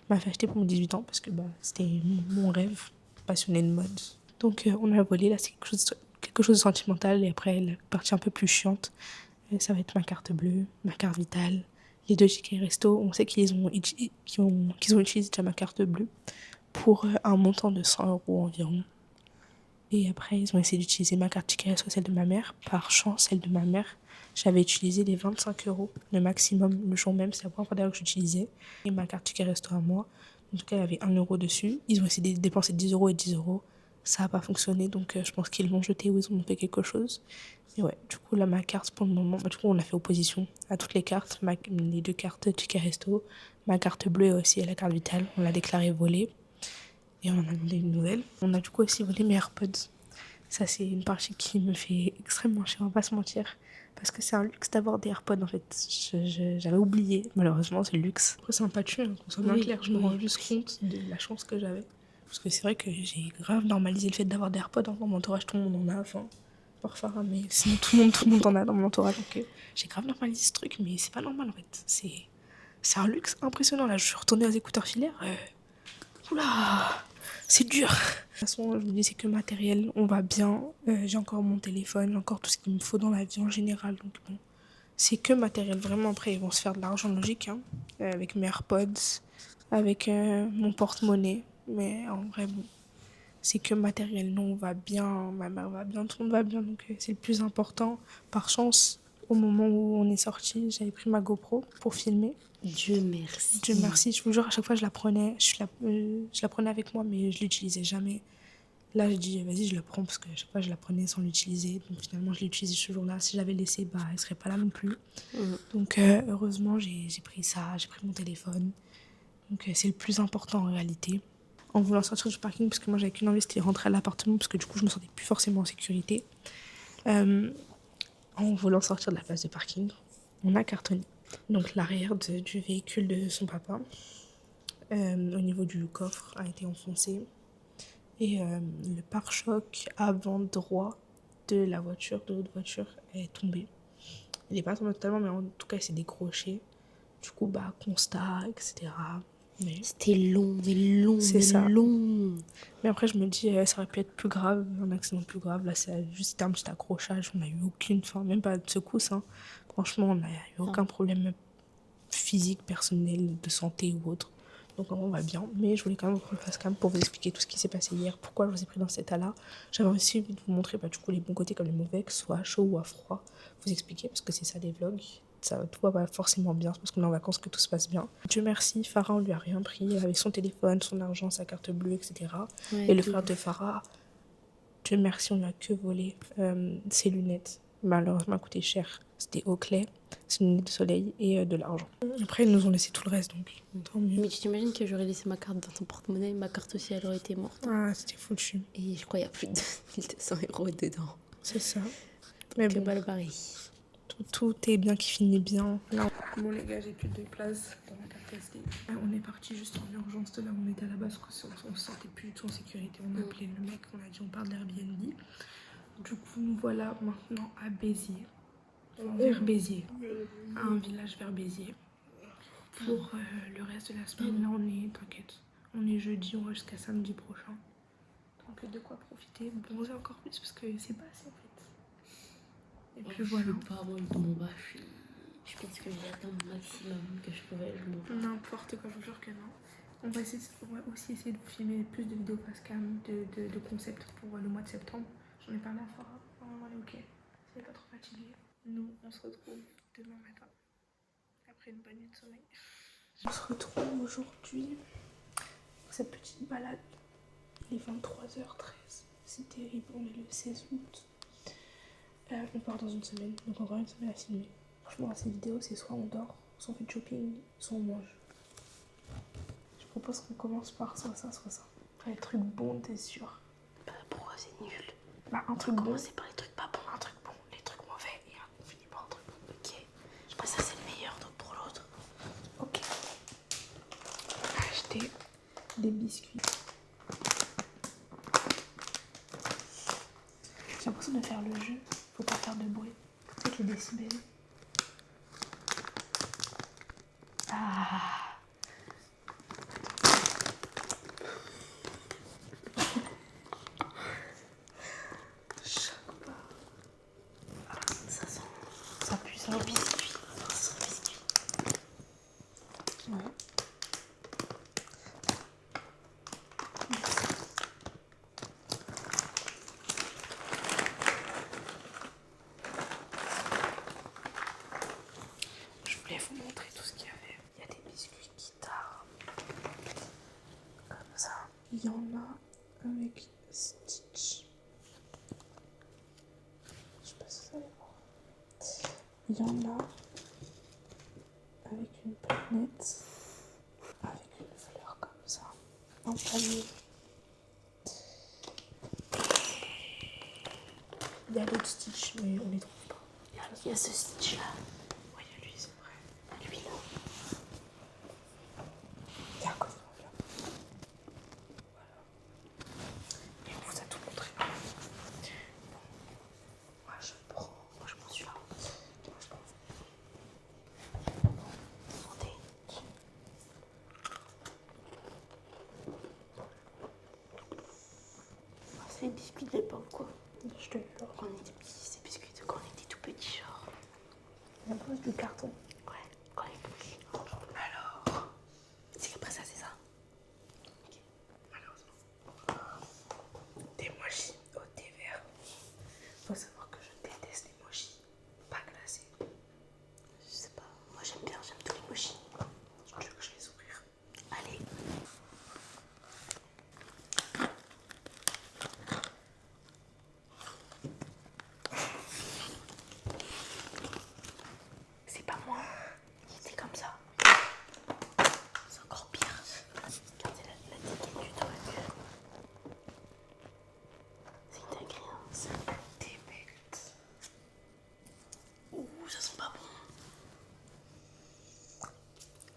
m'a fait acheter pour mes 18 ans parce que c'était mon rêve, passionné de mode. Donc on a volé, là c'est quelque chose de sentimental. Et après, la partie un peu plus chiante, ça va être ma carte bleue, ma carte vitale, les 2 tickets resto. On sait qu'ils ont utilisé déjà ma carte bleue pour un montant de 100 € environ. Et après, ils ont essayé d'utiliser ma carte ticket resto, celle de ma mère. Par chance, celle de ma mère, j'avais utilisé les 25 € le maximum le jour même. C'est la première fois d'ailleurs que j'utilisais. Et ma carte ticket resto à moi, en tout cas, il y avait 1 € dessus. Ils ont essayé de dépenser 10 € et 10 €. Ça n'a pas fonctionné, donc je pense qu'ils l'ont jeté ou ils ont fait quelque chose. Et ouais, du coup, là, ma carte pour le moment, du coup, on a fait opposition à toutes les cartes. Les 2 cartes ticket resto, ma carte bleue aussi et la carte vitale. On l'a déclarée volée. Et on en a demandé une nouvelle. On a du coup aussi volé mes AirPods. Ça, c'est une partie qui me fait extrêmement chier, on va pas se mentir. Parce que c'est un luxe d'avoir des AirPods, en fait. J'avais oublié, malheureusement, c'est le luxe. Après, ça m'a pas tué, qu'on soit bien clair. Je me rends juste compte de la chance que j'avais. Parce que c'est vrai que j'ai grave normalisé le fait d'avoir des AirPods. Dans mon entourage, tout le monde en a. Enfin, par Farah, mais sinon, tout le monde en a dans mon entourage. Donc, j'ai grave normalisé ce truc, mais c'est pas normal, en fait. C'est un luxe impressionnant. Là, je suis retournée aux écouteurs filaires. Oula, c'est dur. De toute façon, je vous dis, c'est que matériel. On va bien. J'ai encore mon téléphone, j'ai encore tout ce qu'il me faut dans la vie en général. Donc bon, c'est que matériel. Vraiment, après, ils vont se faire de l'argent logique. Hein, avec mes AirPods, avec mon porte-monnaie. Mais en vrai, bon, c'est que matériel. Nous, on va bien. Ma mère va bien, tout le monde va bien. Donc c'est le plus important. Par chance, au moment où on est sorti, j'avais pris ma GoPro pour filmer. Dieu merci. Dieu merci, je vous jure, à chaque fois je la prenais, je la prenais avec moi, mais je l'utilisais jamais. Là, je dis, vas-y, je la prends parce que à chaque fois je la prenais sans l'utiliser. Donc finalement, je l'ai utilisée ce jour-là. Si je l'avais laissée, elle serait pas là non plus. Donc heureusement, j'ai pris ça, j'ai pris mon téléphone. Donc c'est le plus important en réalité. En voulant sortir du parking, parce que moi j'avais qu'une envie, c'était rentrer à l'appartement, parce que du coup je me sentais plus forcément en sécurité. En voulant sortir de la place de parking, on a cartonné. Donc l'arrière du véhicule de son papa, au niveau du coffre, a été enfoncé. Et le pare-choc avant droit de la voiture, de l'autre voiture, est tombé. Il n'est pas tombé totalement, mais en tout cas il s'est décroché. Du coup, constat, etc. Mais C'était long, long. Mais après, je me dis, ça aurait pu être plus grave, un accident plus grave. Là, c'est juste un petit accrochage. On n'a eu aucune, même pas de secousse. Hein. Franchement, on n'a eu aucun problème physique, personnel, de santé ou autre. Donc, on va bien. Mais je voulais quand même vous prendre le face-cam pour vous expliquer tout ce qui s'est passé hier, pourquoi je vous ai pris dans cet état-là. J'avais aussi envie de vous montrer du coup, les bons côtés comme les mauvais, que ce soit à chaud ou à froid. Vous expliquer, parce que c'est ça des vlogs. Tout va pas forcément bien, c'est parce qu'on est en vacances que tout se passe bien. Dieu merci, Farah, on lui a rien pris, avec son téléphone, son argent, sa carte bleue, etc. Et le frère de Farah, Dieu merci, on lui a que volé ses lunettes. Malheureusement, ça a coûté cher. C'était Oakley, ses lunettes de soleil et de l'argent. Après, ils nous ont laissé tout le reste, donc tant mieux. Mais tu t'imagines que j'aurais laissé ma carte dans ton porte-monnaie, ma carte aussi, elle aurait été morte. Ah, c'était foutu. Et je crois qu'il y a plus de 1200 € dedans. C'est ça. Mais bon. Pas le pareil. Tout Tout est bien qui finit bien. Là, bon les gars, j'ai plus de place dans ma carte SD. On est parti juste en urgence de là où on était à la base parce qu'on se sentait plus du tout en sécurité. On a appelé le mec, on a dit on part de l'Airbnb. Du coup, nous voilà maintenant à Béziers. Vers Béziers. À un village vers Béziers. Pour le reste de la semaine, là on est, t'inquiète, on est jeudi, on va jusqu'à samedi prochain. Donc de quoi profiter, bronzer encore plus parce que c'est pas assez en fait. Et puis voilà. Je suis pas moi de mon bas, je pense que j'ai atteint mon maximum que je pouvais. N'importe quoi, je vous jure que non. On va aussi essayer de vous filmer plus de vidéos facecam, de concepts pour le mois de septembre. J'en ai parlé à Farah, normalement elle est ok, si elle est pas trop fatiguée. Nous, on se retrouve demain matin, après une bonne nuit de sommeil. On se retrouve aujourd'hui pour cette petite balade. Il est 23h13, c'est terrible, on est le 16 août. On part dans une semaine, donc encore une semaine à filmer. Franchement, ces vidéos, c'est soit on dort, soit on fait du shopping, soit on mange. Je propose qu'on commence par soit ça, soit ça. Enfin, les trucs bons, t'es sûr? Bah, pourquoi c'est nul? Bah, un truc bon. Commencer par les trucs pas bons. Un truc bon, les trucs mauvais, et on finit par un truc bon. Ok. Je pense que ça c'est le meilleur, donc pour l'autre. Ok. Acheter des biscuits. J'ai l'impression de faire le jeu. Faut pas faire de bruit. Avec les décibels. Ah. Ça sent Ça pue, ça le pue. biscuit. Ça sent le biscuit. Ouais. Je voulais vous montrer tout ce qu'il y avait. Il y a des biscuits guitare. Comme ça. Il y en a avec Stitch. Je sais pas si vous allez voir. Il y en a avec une planète. Avec une fleur comme ça. Un panier. Il y a d'autres Stitch, mais on les trouve pas. Il y a ce Stitch là. Oui, il y a lui, c'est vrai. Lui là. Il y a un coffre là. Voilà. Et on vous a tout montré. Bon. Moi je prends. Moi je prends celui-là. Moi je prends. Santé. C'est les biscuits de l'époque quoi. Je te jure. Quand on était petits, ces biscuits de quand on était tout petits genre. Il y a plus du carton. Ouais, quand on est petit. Alors. C'est qu'après ça c'est ça. Malheureusement. Des mochis au thé vert. Faut savoir que je déteste les mochis. Pas glacés. Je sais pas. Moi j'aime bien, j'aime tous les mochis. Je veux que je les ouvrir. Allez. C'est pas moi. C'est comme ça. C'est encore pire. Regardez l'étiquette du truc. C'est une dinguerie, hein. C'est des bêtes. Ouh, ça sent pas bon.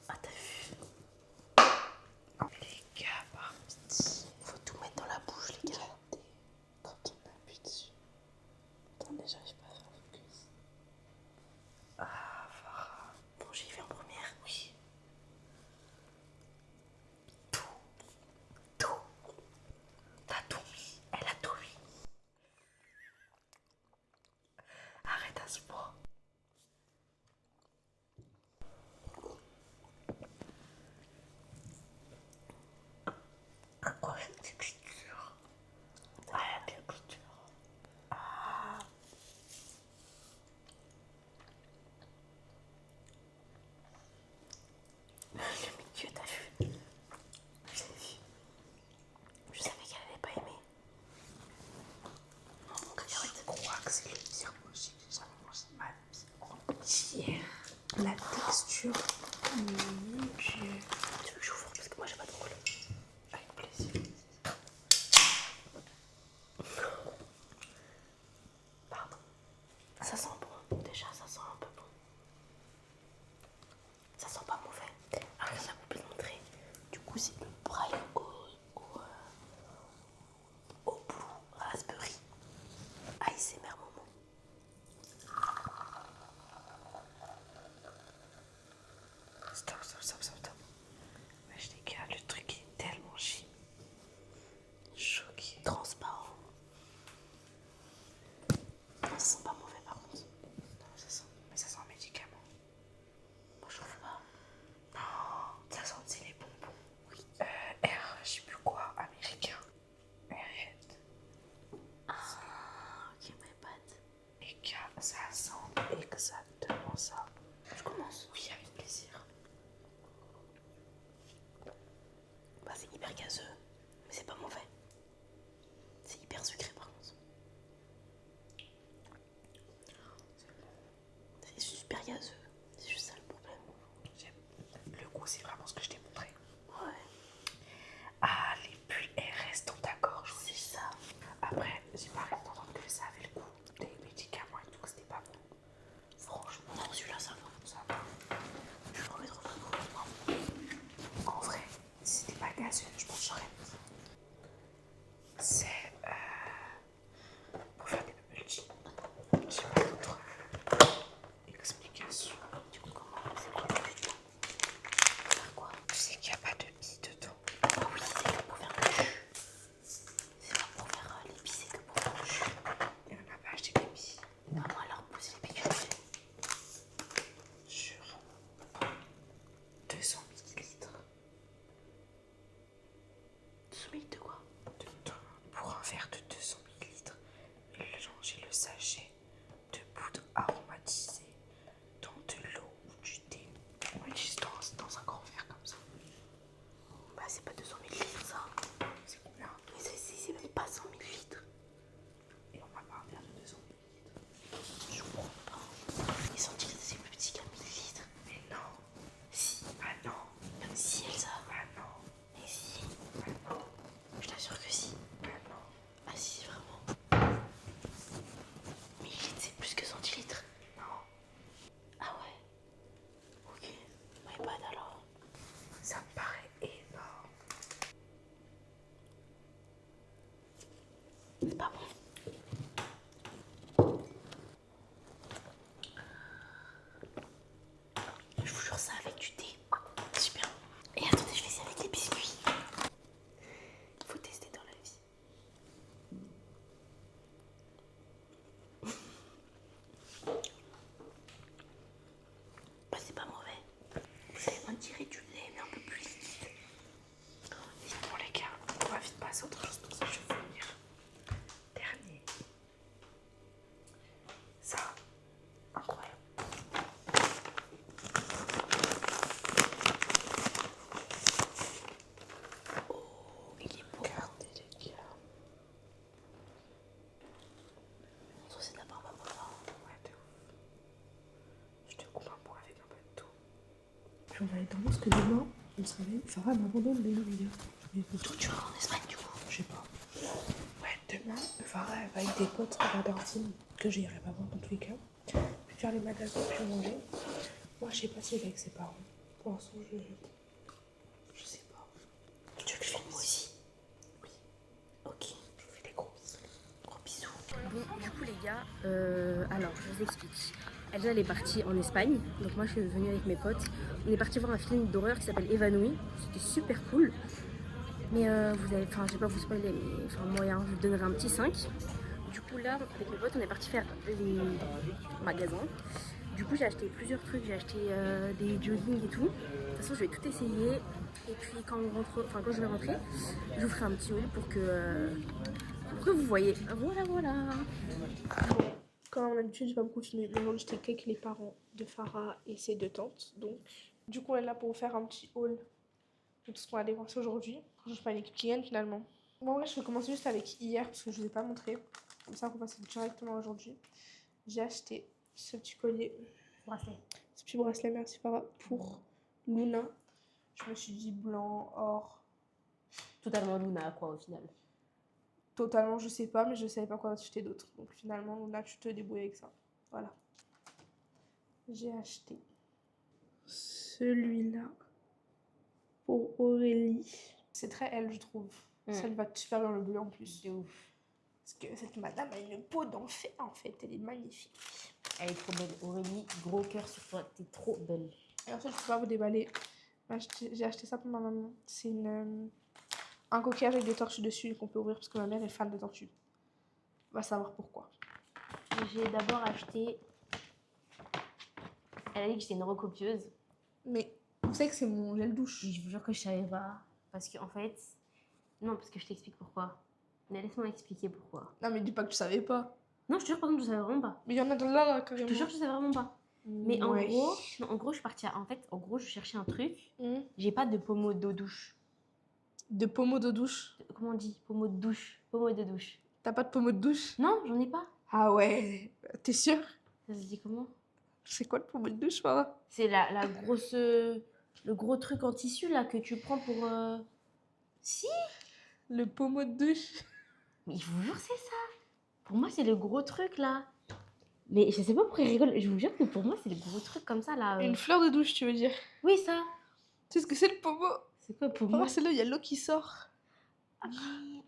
Ah, t'as vu? Les gars, par pitié. Faut tout mettre dans la bouche, les gars. Quand on appuie dessus. Attendez, j'arrive pas à faire focus. Ah, Farah. Bon, j'y vais en première. Oui. Tout. T'as tout mis. Elle a tout mis. Arrête à ce point. Incroyable texture. Ah, la texture. Ah. Le milieu, t'as vu? J'ai vu. Je savais qu'elle allait pas aimer. Non, mon cacahuète. Je crois que c'est le pire mochi que j'ai jamais mangé de ma vie entière. La texture. Mon Dieu. Tu veux que j'ouvre parce que moi j'ai pas de rôle. Avec plaisir. Pardon. Ça sent bon. Déjà, ça sent bon. Wesh les gars, le truc est tellement chimique. Choqué. Transparent. Ça sent pas mauvais par contre. Non, ça sent un médicament. Moi je trouve pas. Non, ça sent les bonbons. Oui. R, je sais plus quoi, américain. Airhead. Ok, my bad. Et K, ça sent exactement ça. Je commence. Oui, avec plaisir. Bah c'est hyper gazeux, mais c'est pas mauvais. C'est hyper sucré par contre. C'est super gazeux. C'est juste ça le problème. Le goût, c'est vraiment ce que je t'ai montré. Ouais, Ah, les bulles elles restent dans ta gorge. c'est ça. Après, j'ai pas arrêté d'entendre que ça avait le goût des médicaments et tout, que c'était pas bon. Franchement, non, celui-là ça va. Ça va. Je le remettrai pas beaucoup. En vrai, si c'était pas gazeux, je pense que j'aurais mis. C'est pour faire des bubble tea. J'ai pas d'autre explication. Du coup, comment? C'est quoi le but? Faire quoi? Tu sais qu'il n'y a pas de pie dedans. Ah oui, c'est que pour faire le jus. C'est pas pour faire l'épice, c'est que pour faire le jus. Et on n'a pas acheté des billes Ah, moi alors, pousser les piqûres. sur 200 millilitres Soumis de quoi? pour un verre de 200 millilitres. Mélangez le sachet de poudre aromatisée dans de l'eau ou du thé. On utilise dans un grand verre comme ça. Bah, c'est pas 200 millilitres ça. C'est combien? Mais c'est même pas 100 millilitres. Et on n'a pas un verre de 200 millilitres. Je comprends pas. Les centilitres, c'est plus petit qu'un millilitre. Mais non. Si. Bah non. Si, Elsa. Bah non. Mais si. Bah non. Je t'assure que si. Bah non. Ah si, vraiment. Millilitres, c'est plus que centilitres. Non. Ah ouais. Ok. My bad alors. Ça me paraît énorme. C'est pas bon. Je vous jure ça avec du thé. Super. Et attendez, je fais ça avec les biscuits. Faut tester dans la vie. Bah c'est pas mauvais. Vous savez, on dirait du lait mais un peu plus liquide. Bon les gars, on va vite passer à autre chose pour ça je vais finir. Dernier. Ça, incroyable. Oh, il est beau. Regardez les gars. Ça c'est de la barbe à papa. Ouais, de ouf. Je te coupe un pot avec un peu de tout. Puis on va aller dormir parce que demain, on se réveille. Farah m'abandonne les gars. Toi tu vas en Espagne du coup. Je sais pas. Ouais, demain, Farah elle va avec des potes regarder un film que j'irai pas voir dans tous les cas. Puis faire les magasins, puis manger. Moi, je sais pas si elle va avec ses parents. Pour l'instant, je sais pas. Tu veux que je filme moi aussi? Oui. Ok. Je vous fais des gros bisous. Gros bisous. Bon, du coup les gars, alors je vous explique. Elsa elle est partie en Espagne, donc moi je suis venue avec mes potes. On est parti voir un film d'horreur qui s'appelle Évanoui. C'était super cool. Mais vous avez, enfin je vais pas vous spoiler, mais enfin moyen, je vous donnerai un petit 5. Du coup là, avec mes potes, on est parti faire les magasins. Du coup j'ai acheté plusieurs trucs, j'ai acheté des jogging et tout. De toute façon je vais tout essayer. Et puis quand je vais rentrer, je vous ferai un petit haul pour que vous voyez. Voilà. Comme d'habitude, je vais pas beaucoup filmer. Mais aujourd'hui, j'étais qu'avec les parents de Farah et ses deux tantes. Donc, du coup, elle est là pour vous faire un petit haul de tout ce qu'on a dépensé aujourd'hui. Je suis pas une équipe qui gagne finalement. Bon, ouais, je vais commencer juste avec hier parce que je vous ai pas montré. Comme ça, on va passer directement aujourd'hui. J'ai acheté ce petit collier. Bracelet. Ce petit bracelet, merci Farah, pour Luna. Je me suis dit blanc, or. Totalement Luna quoi au final. Totalement, je sais pas, mais je savais pas quoi acheter d'autre. Donc finalement, Luna, tu te débrouilles avec ça. Voilà. J'ai acheté celui-là pour Aurélie. C'est très elle, je trouve. Ça lui va super bien le bleu en plus. C'est ouf. Parce que cette madame a une peau d'enfer en fait. Elle est magnifique. Elle est trop belle. Aurélie, gros cœur sur toi. T'es trop belle. Et ensuite, je peux pas vous déballer J'ai acheté ça pour ma maman. C'est un coquillage avec des tortues dessus qu'on peut ouvrir parce que ma mère est fan des tortues. On va savoir pourquoi. J'ai d'abord acheté. Elle a dit que j'étais une recopieuse. Mais vous savez que c'est mon gel douche. Je vous jure que je savais pas. Parce que en fait. Non, parce que je t'explique pourquoi. Mais laisse-moi expliquer pourquoi. Non, mais dis pas que tu savais pas. Non, je te jure, par contre, je savais vraiment pas. Mais il y en a là, Je carrément. te jure que je savais vraiment pas. Mais en Ouais. gros, non, en gros, je suis partie. En fait, en gros, je cherchais un truc. Hmm. J'ai pas de pommeau d'eau douche. De pommeau de douche. Comment on dit? Pommeau de douche. Pommeau de douche. T'as pas de pommeau de douche? Non, j'en ai pas. Ah ouais. T'es sûre? Ça se dit comment? C'est quoi le pommeau de douche, Farah? C'est la grosse. Le gros truc en tissu là que tu prends pour. Si! Le pommeau de douche. Mais je vous jure, c'est ça. Pour moi, c'est le gros truc là. Mais je sais pas pourquoi ils rigolent. Je vous jure que pour moi, c'est le gros truc comme ça là. Une fleur de douche, tu veux dire? Oui, ça. Tu sais ce que c'est le pommeau? C'est quoi pour Farah, moi? c'est là où il y a l'eau qui sort. Ah,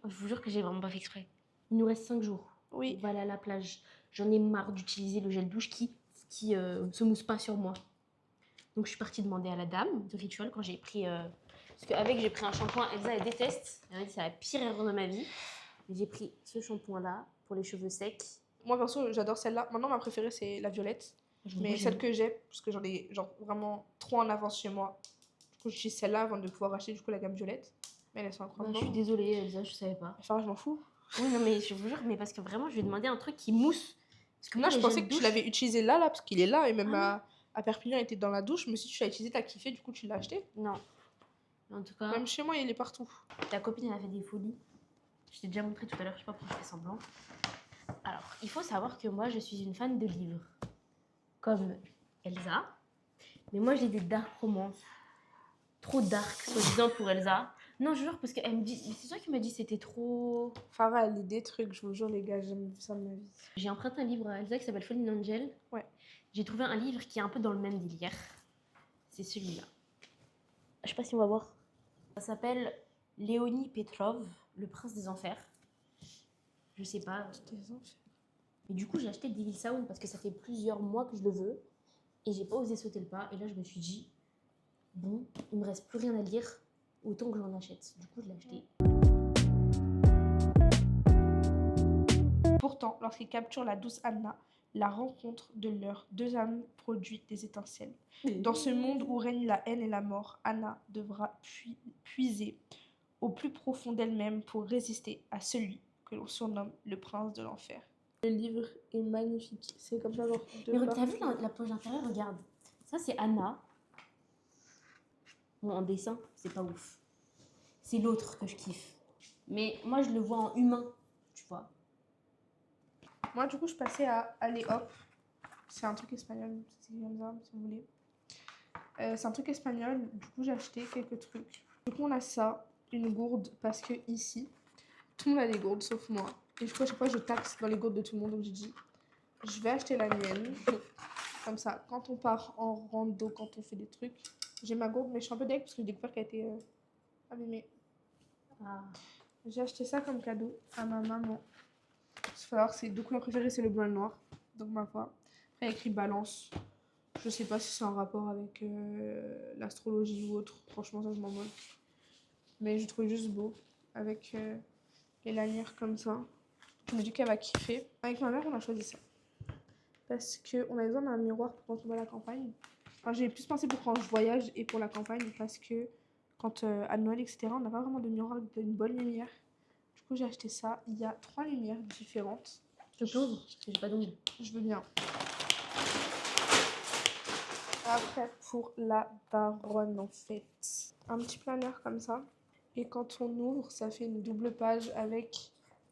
je vous jure que j'ai vraiment pas fait exprès. Il nous reste 5 jours. Oui. On va aller à la plage. J'en ai marre d'utiliser le gel douche qui se mousse pas sur moi. Donc je suis partie demander à la dame de Ritual quand j'ai pris... Parce qu'avec j'ai pris un shampoing, Elsa elle déteste. Elle m'a dit c'est la pire erreur de ma vie. Mais j'ai pris ce shampoing là pour les cheveux secs. Moi, perso, j'adore celle-là. Maintenant, ma préférée, c'est la violette. Mais celle que j'ai, parce que j'en ai genre vraiment trop en avance chez moi. Du coup, j'utilise celle-là avant de pouvoir acheter du coup la gamme violette. Mais elles sont incroyables. Je suis désolée Elsa, je savais pas. Enfin, je m'en fous. Oui non mais je vous jure, mais parce que vraiment je lui ai demandé un truc qui mousse. Parce que Non, moi, je les pensais gels que tu douche- l'avais utilisé là, parce qu'il est là. Et même Ah à Perpignan, il était dans la douche. Mais si tu l'as utilisé, t'as kiffé, du coup, tu l'as acheté. Non. En tout cas, Même chez moi, il est partout. ta copine elle a fait des folies. Je t'ai déjà montré tout à l'heure, je sais pas pourquoi je fais semblant. Alors, il faut savoir que moi, je suis une fan de livres. Comme Elsa. Mais moi, j'ai des dark romances. Trop dark, soi-disant, pour Elsa. Non, je jure, parce qu'elle me dit... Mais c'est toi qui me dit que c'était trop... Farah, elle lit des trucs, je vous jure, les gars, j'ai jamais vu ça de ma vie. J'ai emprunté un livre à Elsa qui s'appelle Fallen Angel. Ouais. J'ai trouvé un livre qui est un peu dans le même délire. C'est celui-là. Je sais pas si on va voir. Ça s'appelle Léonie Petrov, Le Prince des Enfers. Je sais pas. Des enfers. Et du coup, j'ai acheté Devil Sound parce que ça fait plusieurs mois que je le veux. Et j'ai pas osé sauter le pas. Et là, je me suis dit, bon, il me reste plus rien à lire. Autant que j'en achète. Du coup, je l'ai acheté. Pourtant, lorsqu'ils capturent la douce Anna, la rencontre de leurs deux âmes produit des étincelles. Dans ce monde où règne la haine et la mort, Anna devra puiser au plus profond d'elle-même pour résister à celui que l'on surnomme le prince de l'enfer. Le livre est magnifique. C'est comme ça, genre. Mais t'as vu la poche intérieure? Regarde. Ça, c'est Anna. Bon, en dessin, c'est pas ouf. C'est l'autre que je kiffe. Mais moi, je le vois en humain, tu vois. Moi, du coup, je passais à Allez Hop. C'est un truc espagnol, c'est comme ça, si vous voulez. C'est un truc espagnol. Du coup, j'ai acheté quelques trucs. Du coup, on a ça, une gourde, parce que ici, tout le monde a des gourdes, sauf moi. Et du coup, à chaque fois, je taxe dans les gourdes de tout le monde. Donc, j'ai dit, je vais acheter la mienne. Comme ça, quand on part en rando, quand on fait des trucs, j'ai ma gourde, mais je suis un peu deg parce que j'ai découvert qu'elle était abîmée. Ah. J'ai acheté ça comme cadeau à ma maman. Il faut savoir que ses deux couleurs préférées, c'est le blanc et le noir. Donc, ma foi. Après, il y a écrit balance. Je sais pas si c'est en rapport avec l'astrologie ou autre. Franchement, ça, je m'en moque. Mais je trouve juste beau. Avec les lanières comme ça. Je me dis qu'elle va kiffer. Avec ma mère, on a choisi ça. Parce qu'on a besoin d'un miroir pour quand on va à la campagne. Enfin, j'ai plus pensé pour quand je voyage et pour la campagne. Parce que quand à Noël, etc., on n'a pas vraiment de miroir d'une bonne lumière. Du coup, j'ai acheté ça. Il y a 3 lumières différentes. Je te l'ouvre parce que j'ai pas d'ongles. Je veux bien. Après, pour la daronne, en fait, un petit planeur comme ça. Et quand on ouvre, ça fait une double page avec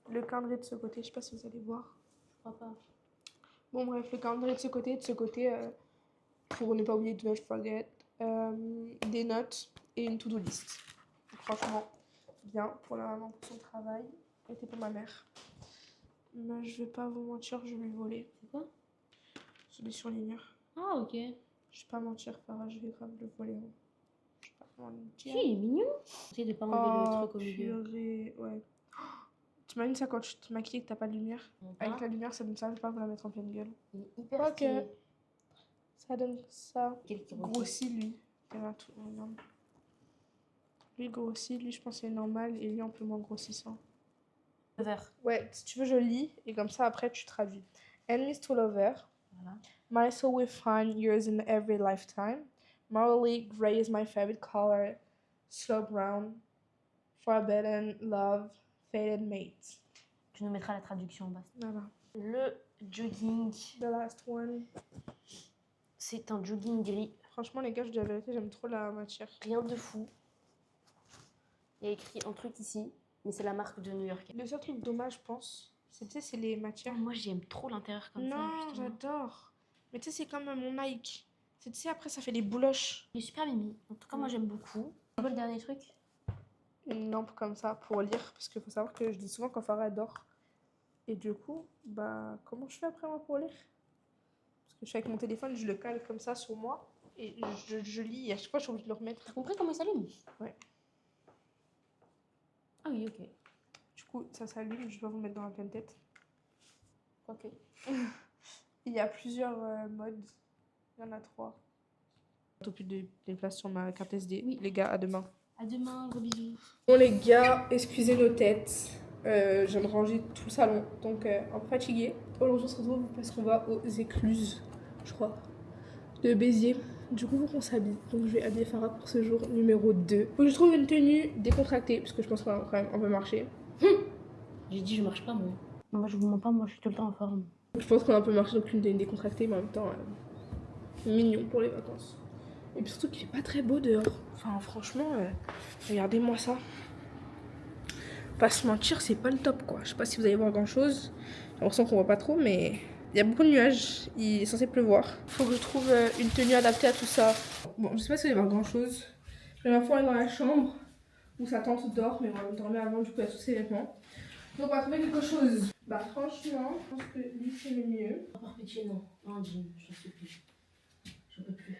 le calendrier de ce côté. Je sais pas si vous allez voir. Je crois pas. Bon, bref, le calendrier de ce côté, pour ne pas oublier do not forget, des notes et une to-do list. Donc, franchement, bien pour la maman, pour son travail, et pour ma mère. Mais je vais pas vous mentir, je vais lui voler. C'est quoi? C'est des surligneurs. Ah, ok. Je vais pas mentir, Farah, je vais grave le voler. Hein. Je vais pas comment le Si, dire. il est mignon. Essaye de pas enlever le truc au milieu. Purée, ouais. T'imagines ça quand tu te maquilles et que t'as pas de lumière? Avec la lumière, ça donne ça, je vais pas vous la mettre en pleine gueule. Il est hyper Ok. stylé. Ça donne ça. Quel qui Grossi, lui. Il y en a tout. Regarde. Lui grossit, lui je pense c'est normal et lui un peu moins grossissant. Vert. Ouais, si tu veux je lis et comme ça après tu traduis. Enemies to lover. Voilà. My soul will find yours in every lifetime. Morally, gray is my favorite color. Slow brown. Forbidden love. Fated mate. Tu nous mettras la traduction en bas. Voilà. Le jogging, The last one. c'est un jogging gris. Franchement les gars, je dis la vérité, j'aime trop la matière. Rien de fou. Il y a écrit un truc ici, mais c'est la marque de New York. Le seul truc dommage, je pense, c'est tu sais, c'est les matières. Moi, j'aime trop l'intérieur comme ça. Non, justement. j'adore. Mais tu sais, c'est comme mon Nike. Tu sais, après, ça fait des bouloches. Il est super mimi. En tout cas, moi, j'aime beaucoup. C'est quoi le dernier truc? Une lampe comme ça pour lire. Parce qu'il faut savoir que je dis souvent quand Farah dort. Et du coup, bah, comment je fais après moi pour lire? Parce que je suis avec mon téléphone, je le cale comme ça sur moi. Et je lis. Et à chaque fois, je suis obligée de le remettre. T'as compris comment il s'allume? Ouais. Ah oui, ok. Du coup, ça s'allume. Je dois vous mettre dans la pleine tête. Ok. Il y a plusieurs modes. Il y en a 3. Plus de place sur ma carte SD. Oui. Les gars, à demain. À demain, gros bisous. Bon les gars, excusez nos têtes. Je viens de ranger tout le salon, donc un peu fatiguée. Aujourd'hui on se retrouve parce qu'on va aux écluses, je crois, de Béziers. Du coup, faut qu'on s'habille. Donc je vais habiller Farah pour ce jour numéro 2. Faut que je trouve une tenue décontractée, parce que je pense qu'on va quand même un peu marcher. J'ai dit, je marche pas, moi. Moi, je vous mens pas, moi, je suis tout le temps en forme. Je pense qu'on a un peu marché, donc une tenue décontractée, mais en même temps, mignon pour les vacances. Et puis surtout qu'il fait pas très beau dehors. Enfin, franchement, regardez-moi ça. Pas se mentir, c'est pas le top quoi. Je sais pas si vous allez voir grand chose. J'ai l'impression qu'on voit pas trop, mais il y a beaucoup de nuages. Il est censé pleuvoir. Faut que je trouve une tenue adaptée à tout ça. Bon, je sais pas si vous allez voir grand chose. Je vais ma foi aller dans la chambre où sa tante dort, mais on va dormir avant, du coup, il y a tous ses vêtements. Donc, on va trouver quelque chose. Bah, franchement, je pense que lui, c'est le mieux. Par pitié, non. Un jean, j'en supplie. J'en peux plus.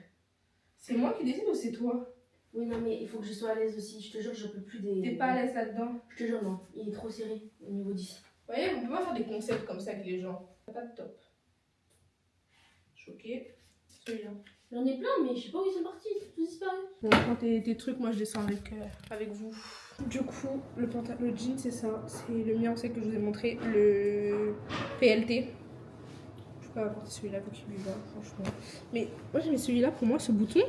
C'est moi qui décide ou c'est toi? Oui, non, mais il faut que je sois à l'aise aussi. Je te jure, je peux plus des. T'es pas à l'aise là-dedans? Je te jure, non. Il est trop serré au niveau 10. Vous voyez, on peut pas faire des concepts comme ça avec les gens. Pas de top. Choqué. Celui-là. J'en ai plein, mais je sais pas où ils sont partis. Ils ont tous disparu. Bon, prends tes trucs, moi je descends avec vous. Du coup, le jean, c'est ça. C'est le mien, c'est que je vous ai montré. Le PLT. Je peux pas apporter celui-là vu qu'il lui va, franchement. Mais moi j'ai mis celui-là pour moi, ce bouton.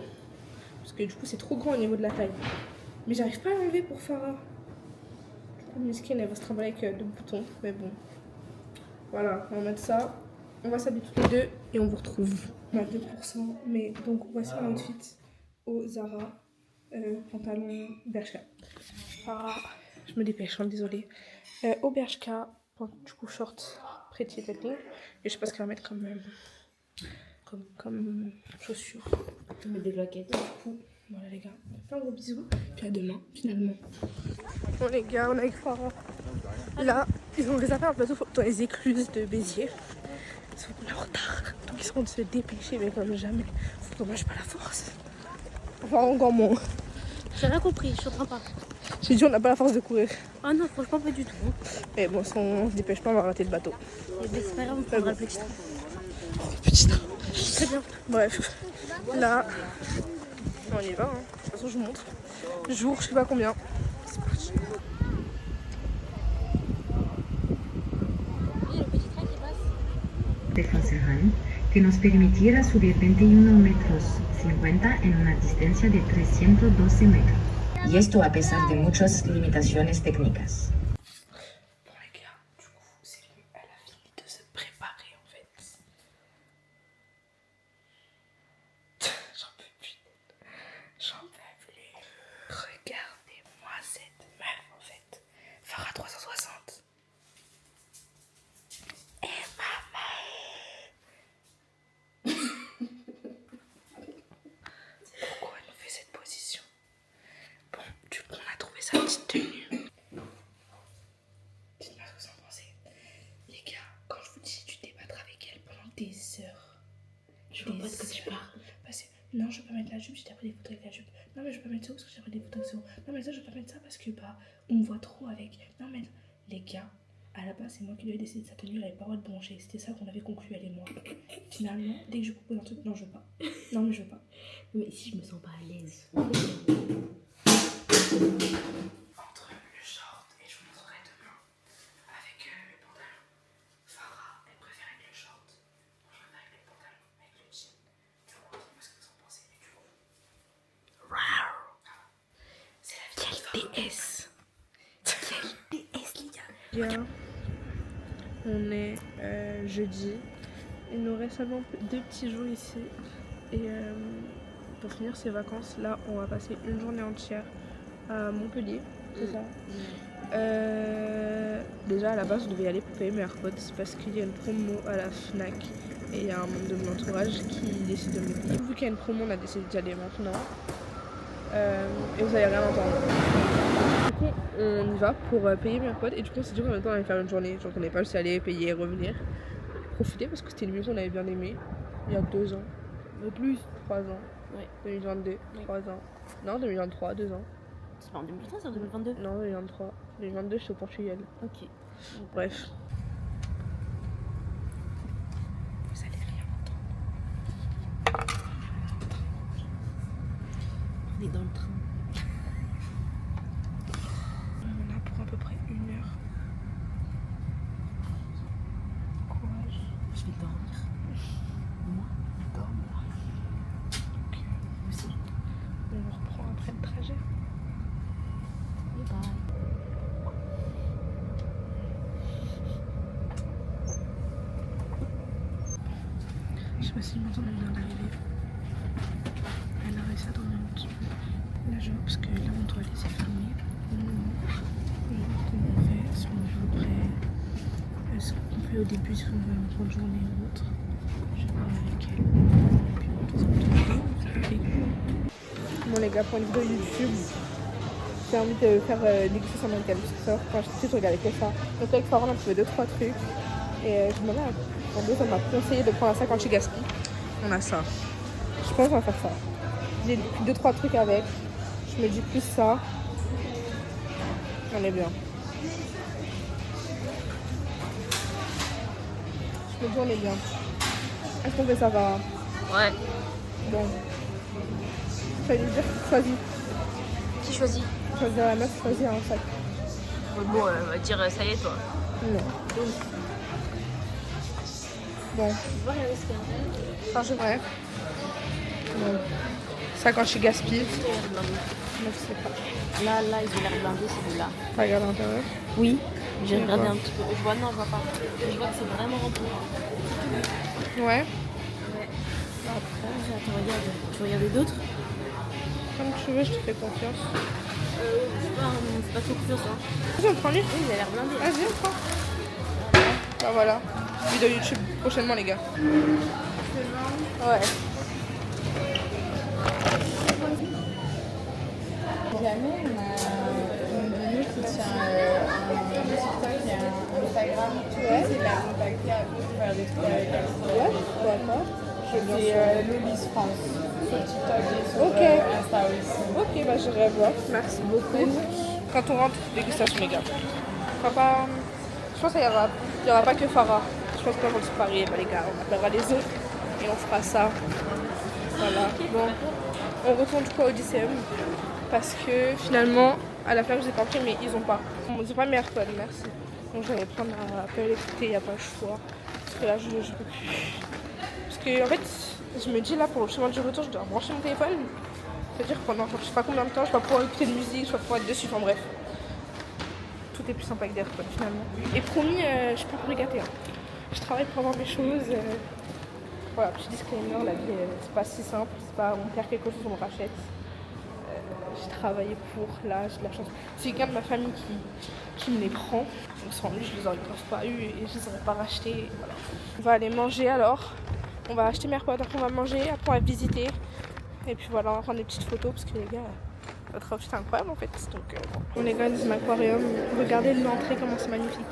Parce que du coup, c'est trop grand au niveau de la taille. Mais j'arrive pas à l'enlever pour Farah. Du coup, Miskin, elle va se trimballer avec 2 boutons. Mais bon. Voilà, on va mettre ça. On va s'habiller toutes les deux et on vous retrouve. On a 2%. Mais donc, voici mon outfit au Zara. Pantalon Bershka. Farah, je me dépêche, hein, désolée. Au Bershka, du coup, short pretty tête longue. Et je sais pas ce qu'elle va mettre comme chaussures. Tu mets des claquettes. Du coup, voilà les gars, on fait un gros bisou. Puis à demain, finalement. Bon les gars, on est avec Farah. Là, ils ont réservé un plateau dans les écluses de Béziers. Ils sont en retard, donc ils seront de se dépêcher, mais comme jamais. Faut que moi j'ai pas la force. Enfin, encore moins. J'ai rien compris, je comprends pas. J'ai dit on n'a pas la force de courir. Ah non, franchement, pas du tout. Mais bon, si on se dépêche pas, on va rater le bateau. Et ben, c'est pas grave, on prendra le petit train. Petit train. Très bien. Bref, là, on y va. Hein. De toute façon, je vous montre. Jour, je sais pas combien. C'est parti. De Falserran, que nos permitiera subir 21 metros 50 en una distancia de 312 metros. Y esto a pesar de muchas limitaciones técnicas. Bon les gars, du coup, c'est bon, elle a fini de se préparer en fait. J'en peux plus. J'en peux plus. Regardez-moi cette meuf en fait. Farah 360. Et maman. Pourquoi elle nous fait cette position? Bon, du coup, on a trouvé sa petite tenue. Dites-moi ce que vous en pensez. Les gars, quand je vous dis, tu débattras avec elle pendant des heures. Je vois pas de quoi tu parles. Non, je veux pas mettre la jupe, j'ai déjà pris des photos avec la jupe. Non, mais je veux pas mettre ça parce que j'ai pris des photos avec ça. Non, mais ça, je veux pas mettre ça parce que bah, on me voit trop avec. Non, mais les gars, à la base, c'est moi qui lui ai décidé de sa tenue, elle avait pas le droit de broncher. C'était ça qu'on avait conclu, elle et moi. Finalement, dès que je propose un truc, non, je veux pas. Non, mais je veux pas. Mais si je me sens pas à l'aise. Entre le short et je vous montrerai demain avec le pantalon. Farah, elle préfère avec le short. Moi, je préfère avec le pantalon, avec le jean. Du coup, dis-moi ce que vous en pensez. Du coup. C'est la vie. Quel DS. Quel DS, les gars. Bien. On est jeudi. Il nous reste seulement 2 petits jours ici. Et pour finir ces vacances, là, on va passer une journée entière à Montpellier. C'est ça. Déjà, à la base, on devait y aller pour payer mes AirPods parce qu'il y a une promo à la Fnac. Et il y a un membre de mon entourage qui décide de me payer. Vu qu'il y a une promo, on a décidé d'y aller maintenant. Et vous allez rien entendre. Du coup, on y va pour payer mes AirPods. Et du coup, on s'est dit qu'en même temps, on allait faire une journée. Genre, on n'est pas juste aller payer et revenir. Profiter parce que c'était une musique qu'on avait bien aimée il y a 2 ans. Plus 3 ans. Ouais. 2022, Oui. 3 ans. Non, 2023, 2 ans. C'est pas en 2023, c'est en 2022. Non, 2023. 2022, je suis au Portugal. Ok. Bref. Vous allez rien entendre. On est dans le train. On a pour à peu près 1 heure. Courage. Je vais dormir. Moi, dormir. Ok. Aussi. On reprend après le trajet. Bye bye. Je sais pas si le matin on vient d'arriver. Elle a réussi à dormir un petit peu. Là je vois parce que là mon toilette s'est fermée. Je vais voir comment on fait, si on vient après. Ce qu'on fait au début, si on veut en grande journée ou autre. Je vais voir avec elle. Et puis on fait ça. Bon les gars, pour une vidéo YouTube, j'ai envie de faire l'exercice américaine. Parce que ça, quand j'étais petite, je regardais que ça. Donc avec Farah, on a trouvé 2-3 trucs. Et je me demandais, on m'a conseillé de prendre un sac anti-gaspi. On a ça. Je pense qu'on va faire ça. J'ai 2-3 trucs avec. Je me dis plus ça. On est bien. Je me dis on est bien. Est-ce qu'on fait ça, Farah? Ouais. Bon. Ça veut dire choisis. Qui choisit? Choisir la meuf, choisir un sac. Bon, on va dire ça y est, toi. Non. Bon. Tu vas regarder ce qu'il y a. Enfin, je vrai. Bon. Ça quand je suis gaspille. Moi je sais pas. Là, ils ont l'air blindés, celui-là. T'as regardé à l'intérieur? Oui. J'ai regardé D'accord. un petit peu. Je vois, non, je vois pas. Je vois que c'est vraiment rempli. Ouais. Après, attends, regarde. Tu veux regarder d'autres? Comme tu veux, je te fais confiance. C'est pas trop confiance, hein. Vas-y, on prend lui. Oui, il a l'air blindé. Vas-y, on prend. Bah voilà. Vidéo YouTube prochainement, les gars. Ouais. Jamais on a une de nous qui tient un TikTok et un Instagram. Ouais. C'est la contacter après pour faire des trucs avec elle. Ouais, d'accord. C'est Lobby's France. Sur TikTok et sur Ok. Insta aussi. Ok, bah j'irai voir. Merci beaucoup. Quand on rentre, dégustation, les gars. Papa, je pense qu'il n'y aura pas que Farah. Je pense qu'on va se parier, bah, les gars. On appellera les autres et on fera ça. Voilà. Bon, on retourne du coup au Odysseum parce que finalement, à la fin, je les ai pas pris, mais ils ont pas. Ils ont pas mes AirPods, merci. Donc j'allais prendre un appel écouté, il n'y a pas le choix. Parce que là, je peux plus. Parce que en fait, je me dis là pour le chemin du retour, je dois brancher mon téléphone. C'est-à-dire que pendant je sais pas combien de temps, je vais pas pouvoir écouter de musique, je vais pas pouvoir être dessus, enfin bref. Tout est plus sympa avec des AirPods finalement. Et promis, je peux pas regarder. Hein. Je travaille pour avoir mes choses. Voilà, petit disclaimer, la vie c'est pas si simple, c'est pas on perd quelque chose, on le rachète. J'ai travaillé pour, là j'ai de la chance. C'est quelqu'un de ma famille qui me les prend. Donc sans lui je les aurais grave pas eu et je les aurais pas rachetés. Voilà. On va aller manger alors. On va acheter mes AirPods, après on va manger, après on va visiter. Et puis voilà, on va prendre des petites photos parce que les gars, notre outfit est incroyable en fait. Donc bon. On est quand même dans un aquarium. Regardez l'entrée, comment c'est magnifique.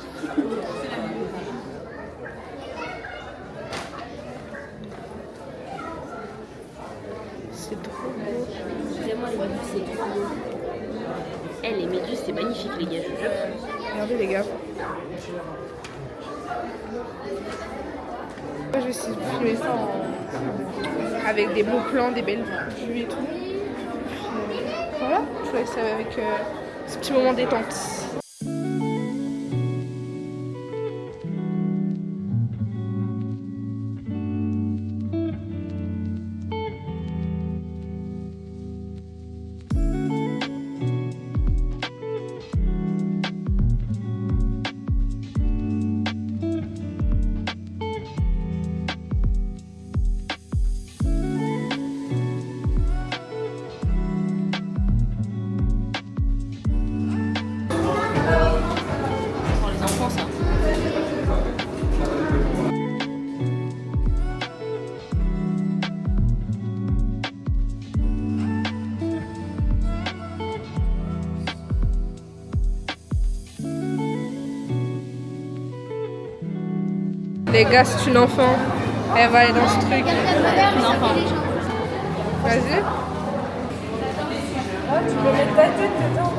C'est trop beau. Vraiment, les méduses, c'est trop beau. Eh, les méduses, c'est magnifique, les gars, je vous jure. Regardez les gars. Moi, je vais essayer de filmer ça avec des beaux plans, des belles vues et tout. Ouais. voilà, je voulais ça avec ce petit moment détente. Les gars, c'est une enfant. Elle va aller dans ce truc. Une enfant. Vas-y. Tu peux mettre ta tête dedans.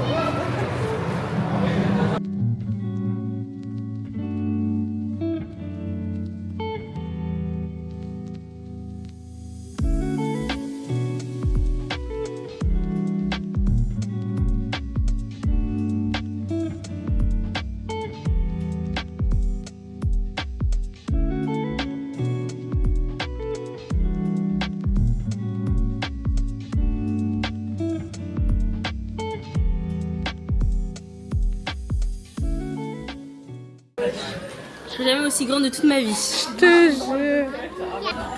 Je serai jamais aussi grande de toute ma vie. Je te jure.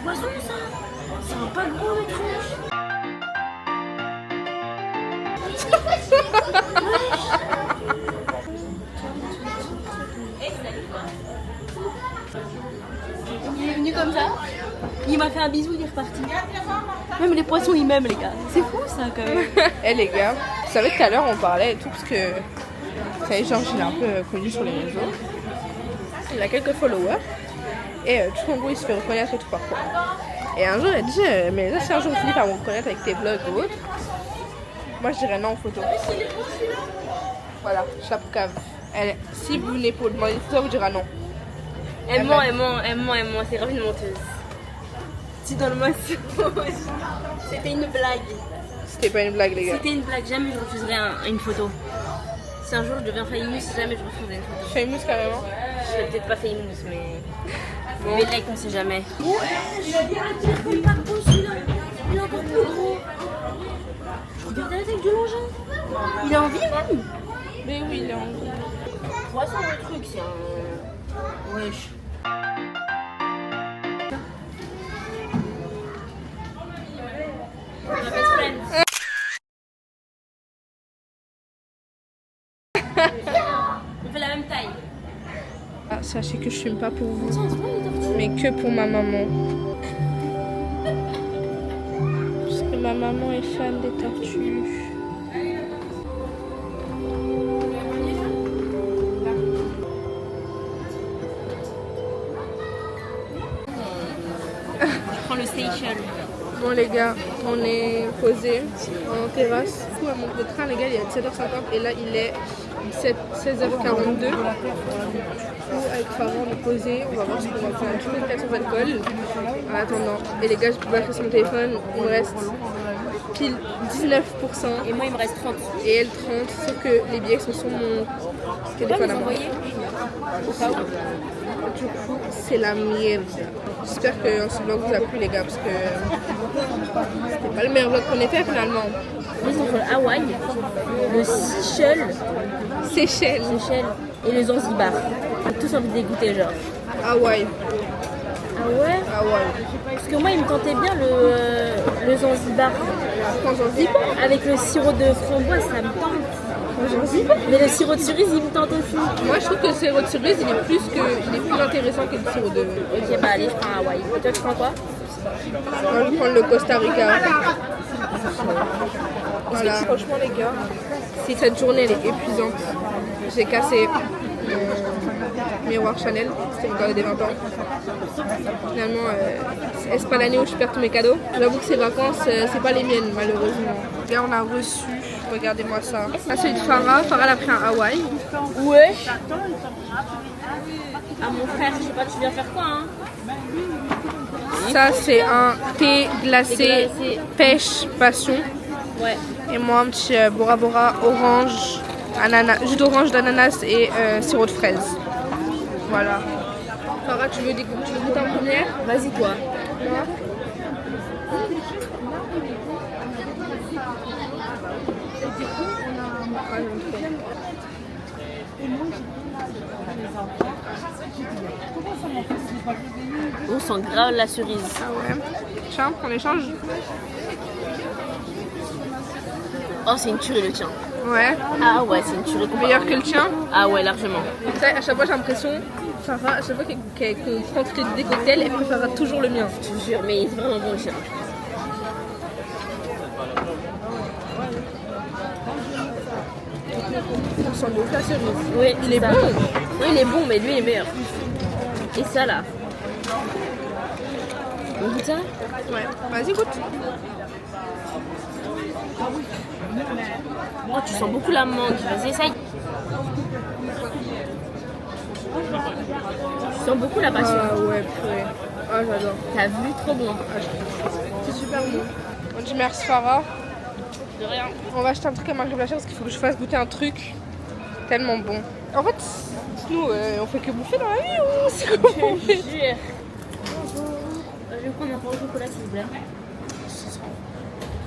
Poisson ça. C'est un pas gros le tronche. Il est venu comme ça. Il m'a fait un bisou, il est reparti. Même les poissons ils m'aiment les gars. C'est fou ça quand même. Eh les gars, vous savez tout à l'heure on parlait et tout parce que vous savez Georges il est un peu connu sur les réseaux. Il a quelques followers et tout en gros il se fait reconnaître et tout parfois. Et un jour il a dit mais là si un jour tu finis par me reconnaître avec tes vlogs ou autre, moi je dirais non en photo. Voilà, chapeau cave. Elle, si vous venez pour demander une photo, vous dira non. Elle ment, c'est grave une menteuse. Tu donnes-moi ça. C'était une blague. C'était pas une blague les gars. C'était une blague, jamais je refuserais une photo. Si un jour je deviens famous, jamais je refuserais une photo. Famous carrément. Je serais peut-être pas famous, mais. Bon. Mais like, on sait jamais. Ouais, il a pas gros celui-là. Il est encore plus gros. Je regardais la taille de l'engin. Il est en vie même. Mais oui, il est en vie. Poisson, le truc, c'est un. Wesh. On fait la même taille. Ah, sachez que je fume pas pour vous, mais que pour ma maman. Parce que ma maman est fan des tortues. Je prends le Seychelles. Bon les gars, on est posé en terrasse. Du coup, à mon train, les gars, il est à 17h50 et là il est 16h42. Du coup, avec Farah, on est posé. On va voir ce qu'on va faire. Je vais faire sans alcool en attendant. Et les gars, je peux pas faire sur mon téléphone. Il me reste pile 19%. Et moi, il me reste 30. Et elle 30, sauf que les billets sont sur mon téléphone à moi. Du coup, c'est la merde. J'espère que ce vlog vous a plu les gars, parce que c'était pas le meilleur vlog qu'on ait fait finalement. Ils ont fait le Hawaï, le Seychelles et le Zanzibar. J'ai tous envie de dégoûter genre. Hawaï. Ah ouais? Hawaï. Parce que moi, il me tentait bien le Zanzibar. Quand Zanzibar? Avec le sirop de framboise, ça me tente. Mais le sirop de cerise, il me tente aussi. Moi, je trouve que le sirop de cerise, il est plus intéressant que le sirop de... Ok, bah allez, je prends Hawaï. Et toi, tu prends quoi? Moi, je vais prendre le Costa Rica. Voilà. Franchement, les gars, cette journée, elle est épuisante. J'ai cassé mon miroir Chanel, c'était mon cadeau des 20 ans. Finalement, c'est pas l'année où je perds tous mes cadeaux. J'avoue que ces vacances, c'est pas les miennes, malheureusement. Là, on a reçu, regardez-moi ça. Ah, celui de Farah. Farah, elle a pris un Hawaï. Ouais. Ah, mon frère, je sais pas, tu viens faire quoi, hein? Ça, c'est un thé glacé pêche passion. Ouais. Et moi, un petit Bora Bora orange, ananas, jus d'orange, d'ananas et sirop de fraise. Voilà. Farah, tu veux goûter en première? Vas-y, toi. Moi. On sent grave la cerise. Ah ouais. Tiens, on échange. Oh, c'est une tuerie le tien. Ouais. Ah ouais, c'est une tuerie. Meilleur que le tien. Ah ouais, largement. Tu sais, à chaque fois j'ai l'impression, Farah, à chaque fois qu'on prend des cocktails, elle préférera toujours le mien. Je te jure, mais il est vraiment bon le tien. On sent de ouf la cerise. Oui, Il est ça. bon. Oui, il est bon, mais lui il est meilleur. Et ça là. On goûte ça? Ouais. Vas-y, goûte. Oh, tu sens beaucoup la mangue. Vas-y, essaye. Tu sens beaucoup la passion. Ah ouais, purée. Ah, j'adore. T'as vu? Trop bon. C'est super bon. On dit merci Farah. De rien. On va acheter un truc à Marie Blachère parce qu'il faut que je fasse goûter un truc tellement bon. En fait, nous, on fait que bouffer dans la vie ou c'est comment on fait? Je vais prendre un pain au chocolat s'il vous plaît.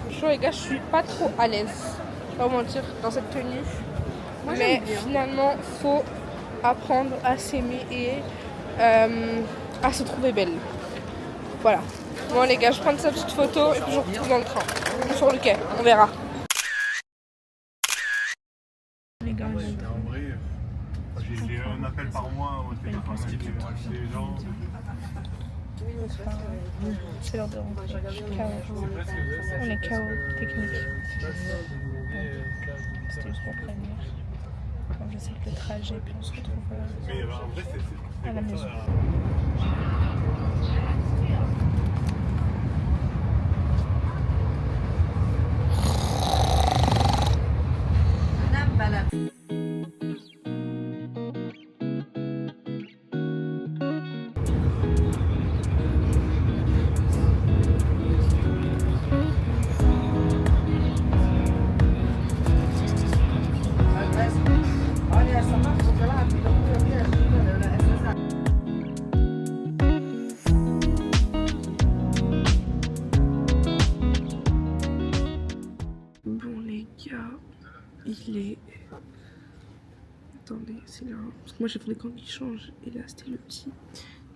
Franchement les gars, je suis pas trop à l'aise. Je vais pas vous mentir dans cette tenue. Mais finalement, faut apprendre à s'aimer et à se trouver belle. Voilà. Bon les gars, je prends sa petite photo et puis je vous retrouve dans le train. Ou sur le quai, on verra. Les gars, on est En vrai, j'ai un appel par mois au téléphone avec les gens. c'est l'heure de rentrer. Je suis KO. On est KO technique. C'était juste pour prévenir. Bon, je sais que le trajet, puis on se retrouve Mais en vrai, c'est à la maison. Bon les gars, il est... Attendez, c'est là. Parce que moi j'ai fait quand il change et là c'était le petit.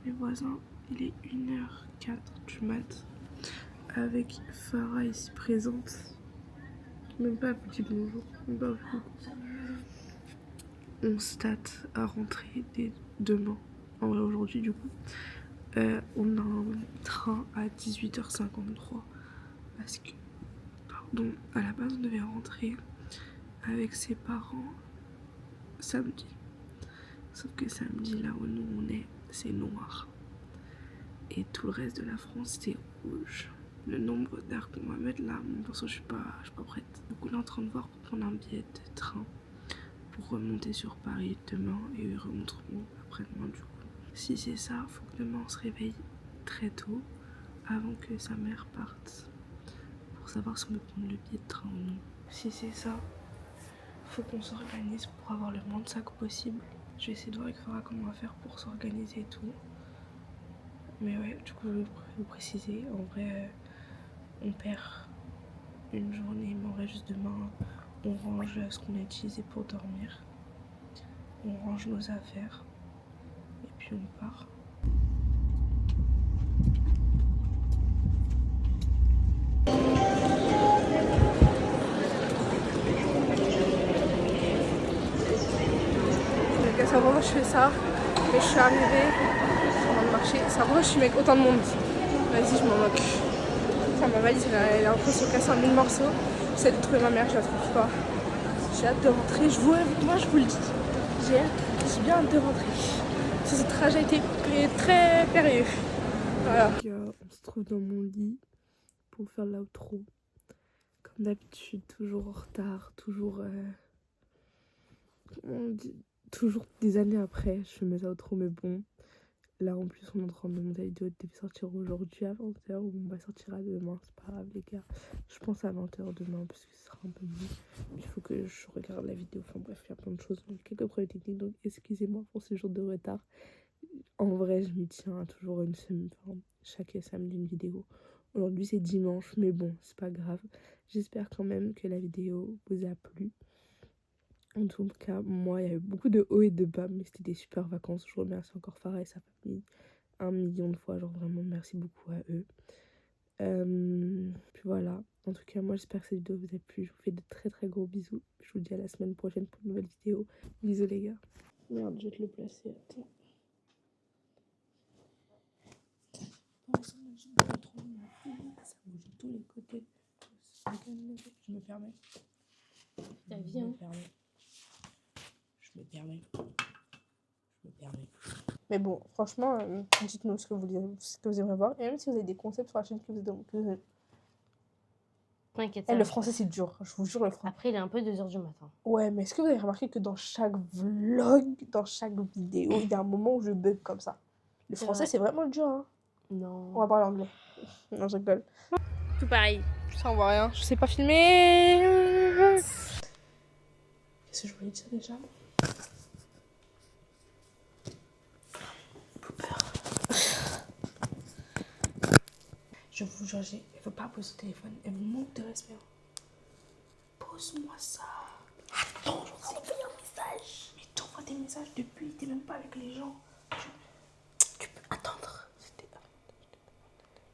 Mes voisins, il est 1h04 du mat. Avec Farah ici présente. Même pas vous dit bonjour. Même pas vous. On se tâte à rentrer dès demain. En vrai aujourd'hui du coup. On a un train à 18h53. Parce que... Pardon, à la base on devait rentrer avec ses parents samedi. Sauf que samedi, là où nous on est, c'est noir. Et tout le reste de la France, c'est rouge. Le nombre d'heures qu'on va mettre là, mon perso, je suis pas prête. Donc on est en train de voir pour prendre un billet de train pour remonter sur Paris demain et ils remonteront après-demain du coup. Si c'est ça, faut que demain on se réveille très tôt avant que sa mère parte pour savoir si on peut prendre le billet de train ou non. Si c'est ça, faut qu'on s'organise pour avoir le moins de sacs possible. Je vais essayer de voir avec Farah comment on va faire pour s'organiser et tout. Mais ouais, du coup, je vais vous préciser. En vrai, on perd une journée, mais en vrai, juste demain, on range ce qu'on a utilisé pour dormir. On range nos affaires. Et puis on part. Ça va, je fais ça, mais je suis arrivée dans le marché, ça va, je suis avec autant de monde. Vas-y, je m'en moque. Ça, ma valise, elle est en train de se casser en 1000 morceaux. J'essaie de trouver ma mère, je la trouve pas. J'ai hâte de rentrer, je vous, moi je vous le dis. J'ai bien hâte de rentrer. Ce trajet a été très périlleux. Voilà. On se trouve dans mon lit pour faire l'outro. Comme d'habitude, toujours en retard, toujours... on dit... Toujours des années après, je fais mes outros, mais bon. là en plus on est en train de monter la vidéo, elle devait sortir aujourd'hui à 20h, ou on va sortir à demain, c'est pas grave les gars. Je pense à 20h demain parce que ce sera un peu mieux. Il faut que je regarde la vidéo, enfin bref, il y a plein de choses, donc quelques problèmes techniques, donc excusez-moi pour ce jour de retard. En vrai je m'y tiens à toujours une semaine, enfin, chaque samedi une vidéo. Aujourd'hui c'est dimanche, mais bon c'est pas grave. J'espère quand même que la vidéo vous a plu. En tout cas, moi, il y a eu beaucoup de hauts et de bas, mais c'était des super vacances. Je remercie encore Farah et sa famille 1 million de fois. Genre, vraiment, merci beaucoup à eux. Puis voilà. En tout cas, moi, j'espère que cette vidéo vous a plu. Je vous fais de très très gros bisous. Je vous dis à la semaine prochaine pour une nouvelle vidéo. Bisous, les gars. Merde, je vais te le placer. Attends. Ça bouge de tous les côtés. Je me permets. Ta vie, hein. Je me permets. Mais bon, franchement, dites-nous ce que vous aimeriez voir. Et même si vous avez des concepts sur la chaîne que vous aimez. T'inquiète. Eh, le français, c'est dur. Je vous jure, le français. Après, il est un peu 2h du matin. Ouais, mais est-ce que vous avez remarqué que dans chaque vlog, dans chaque vidéo, il y a un moment où je bug comme ça? Le C'est français, vrai. c'est vraiment dur, hein. Non. On va parler anglais. Non, je rigole. Tout pareil. Ça, on voit rien. Je sais pas filmer. Qu'est-ce que je voulais dire déjà? Je vous jure, elle veut pas poser au téléphone. Elle me manque de respect. Pose-moi ça. Attends, j'en ai envoyé un message. Mais t'envoies des messages depuis, t'es même pas avec les gens. Tu peux attendre.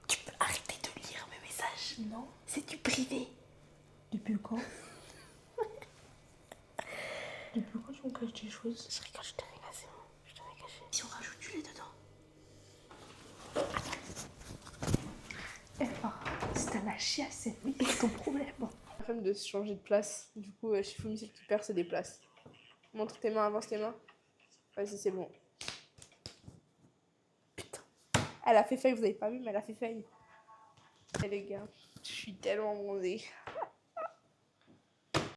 Tu peux arrêter de lire mes messages. Non. C'est du privé. Depuis quand? Depuis quand tu me caches des choses? Je rigole, je t'ai rien caché. Je t'ai rien caché. Si on rajoute du lait dedans. Si t'as la chiasse, c'est ton problème. La flemme de se changer de place. Du coup, Shifumi, c'est qui perd, se déplace. Montre tes mains, avance tes mains. Vas-y, c'est bon. Putain. Elle a fait fail, vous avez pas vu, mais elle a fait fail. Eh les gars, je suis tellement bronzée.